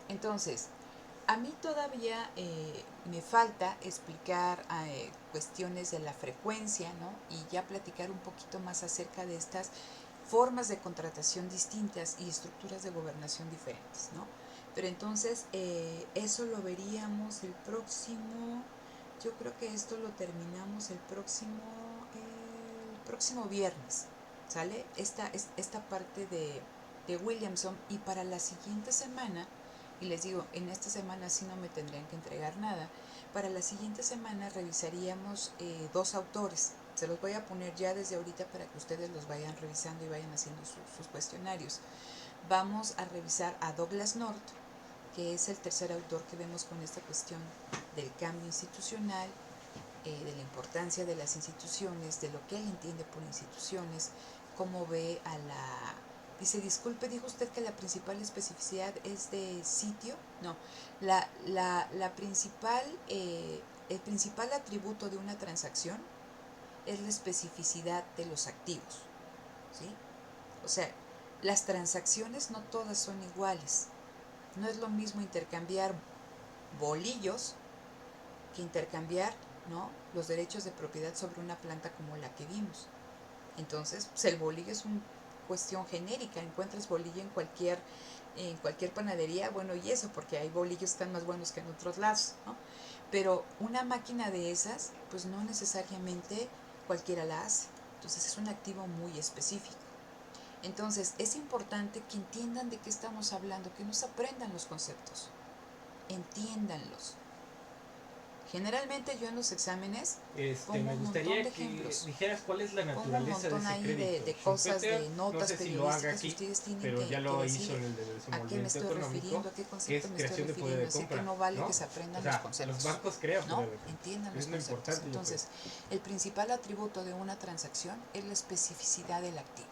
Entonces, a mí todavía me falta explicar cuestiones de la frecuencia, ¿no? Y ya platicar un poquito más acerca de estas formas de contratación distintas y estructuras de gobernación diferentes, ¿no? Pero entonces eso lo veríamos el próximo, yo creo que esto lo terminamos el próximo viernes, ¿sale? Esta parte de Williamson, y para la siguiente semana, y les digo, en esta semana sí no me tendrían que entregar nada, para la siguiente semana revisaríamos 2 autores. Se los voy a poner ya desde ahorita para que ustedes los vayan revisando y vayan haciendo sus cuestionarios. Vamos a revisar a Douglas North, que es el tercer autor que vemos con esta cuestión del cambio institucional, de la importancia de las instituciones, de lo que él entiende por instituciones, cómo ve a la... Dice, disculpe, dijo usted que la principal especificidad es de sitio. No, la principal, el principal atributo de una transacción es la especificidad de los activos, ¿sí? O sea, las transacciones no todas son iguales. No es lo mismo intercambiar bolillos que intercambiar ¿no? Los derechos de propiedad sobre una planta como la que vimos. Entonces, pues el bolillo es una cuestión genérica, encuentras bolillo en cualquier panadería, bueno, y eso, porque hay bolillos que están más buenos que en otros lados, ¿no? Pero una máquina de esas, pues no necesariamente cualquiera la hace. Entonces es un activo muy específico. Entonces es importante que entiendan de qué estamos hablando, que nos aprendan los conceptos, entiéndanlos. Generalmente yo en los exámenes pongo
Me
un
gustaría
montón de
que
ejemplos,
dijeras cuál es la
pongo un
naturaleza de
montón
ese
ahí
crédito.
de cosas, de
Schumpeter, no
notas
sé si lo haga
periodísticas,
aquí,
ustedes tienen
pero ya
que
lo hizo
decir
en el de
a qué me
desenvolvimiento
estoy
económico,
refiriendo, a qué
que
concepto
es
me estoy
creación de poder
refiriendo,
de
así
compra,
que no vale
¿no?
que se aprendan
O sea,
los conceptos.
los bancos crean
¿No?
poder de compra.
Entiendan los
Es lo
conceptos.
importante, yo
Entonces, el principal atributo de una transacción es la especificidad del activo.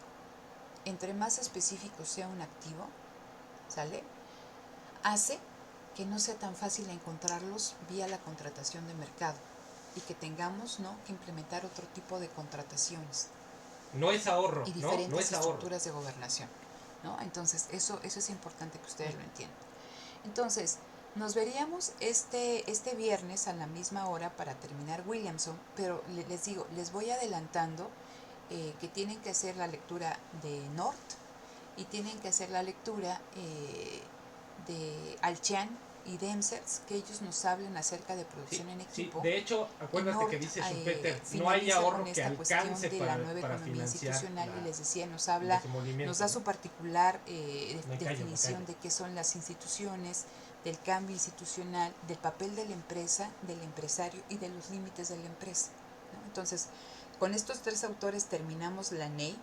Entre más específico sea un activo, ¿sale? Hace que no sea tan fácil encontrarlos vía la contratación de mercado y que tengamos, ¿no?, que implementar otro tipo de contrataciones
creo. No es ahorro,
y
¿no? No
diferentes
es ahorro.
estructuras de gobernación, ¿no? Entonces, eso es importante que ustedes lo entiendan. Entonces, nos veríamos este viernes a la misma hora para terminar Williamson, pero les digo, les voy adelantando que tienen que hacer la lectura de North y tienen que hacer la lectura de Alchian y Demsers, que ellos nos hablan acerca de producción en
Sí,
equipo.
de hecho, acuérdate
North
que dice Schumpeter, no hay
finaliza
ahorro
con
que
esta cuestión
alcance
de la nueva
para
economía
financiar
institucional y les decía, nos
el
habla,
desenvolvimiento,
nos da
¿no?
su particular
Me callo,
definición de qué son las instituciones, del cambio institucional, del papel de la empresa, del empresario y de los límites de la empresa, ¿no? Entonces, con estos tres autores terminamos la NEI,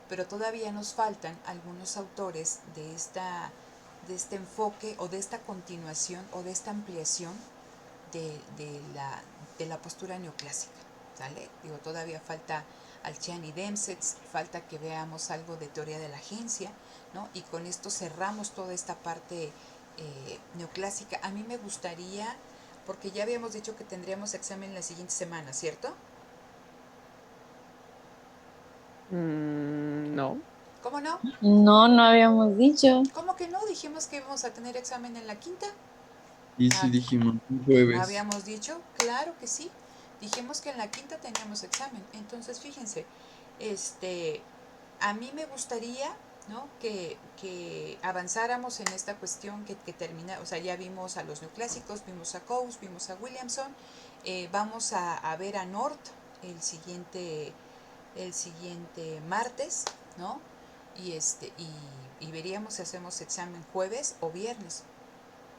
pero todavía nos faltan algunos autores de este enfoque o de esta continuación o de esta ampliación de la postura neoclásica, ¿sale? Digo, todavía falta Alchian y Demsetz, falta que veamos algo de teoría de la agencia, ¿no? Y con esto cerramos toda esta parte neoclásica. A mí me gustaría, porque ya habíamos dicho que tendríamos examen la siguiente semana, ¿cierto?
No.
¿Cómo no?
No, no habíamos dicho.
¿Cómo que no? Dijimos que íbamos a tener examen en la quinta.
Y sí
Ah,
dijimos un
¿no
jueves.
habíamos dicho? Claro que sí. Dijimos que en la quinta teníamos examen. Entonces, fíjense, a mí me gustaría, ¿no?, que avanzáramos en esta cuestión que termina, o sea, ya vimos a los neoclásicos, vimos a Coase, vimos a Williamson, vamos a ver a North el siguiente martes, ¿no? Y veríamos si hacemos examen jueves o viernes,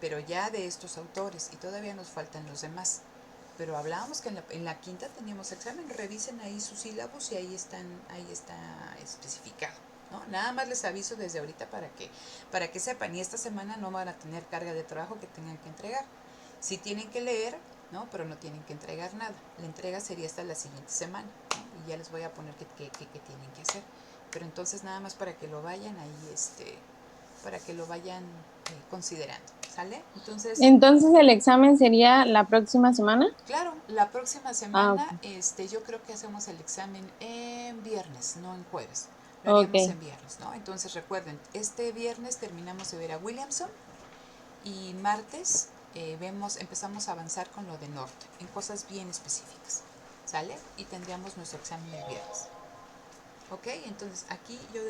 pero ya de estos autores, y todavía nos faltan los demás. Pero hablábamos que en la quinta teníamos examen, revisen ahí sus sílabos y ahí está especificado, ¿no? Nada más les aviso desde ahorita para que sepan, y esta semana no van a tener carga de trabajo que tengan que entregar. Sí tienen que leer, ¿no?, pero no tienen que entregar nada. La entrega sería hasta la siguiente semana, ¿no? Y ya les voy a poner qué tienen que hacer. Pero entonces nada más para que lo vayan ahí, para que lo vayan considerando, ¿sale?
Entonces el examen sería la próxima semana.
Claro, la próxima
Ah,
semana yo creo que hacemos el examen en viernes, no en jueves. Lo
ok.
haríamos en viernes, ¿no? Entonces recuerden, este viernes terminamos de ver a Williamson y martes empezamos a avanzar con lo de Norte, en cosas bien específicas, ¿sale? Y tendríamos nuestro examen el viernes. ¿Ok? Entonces aquí yo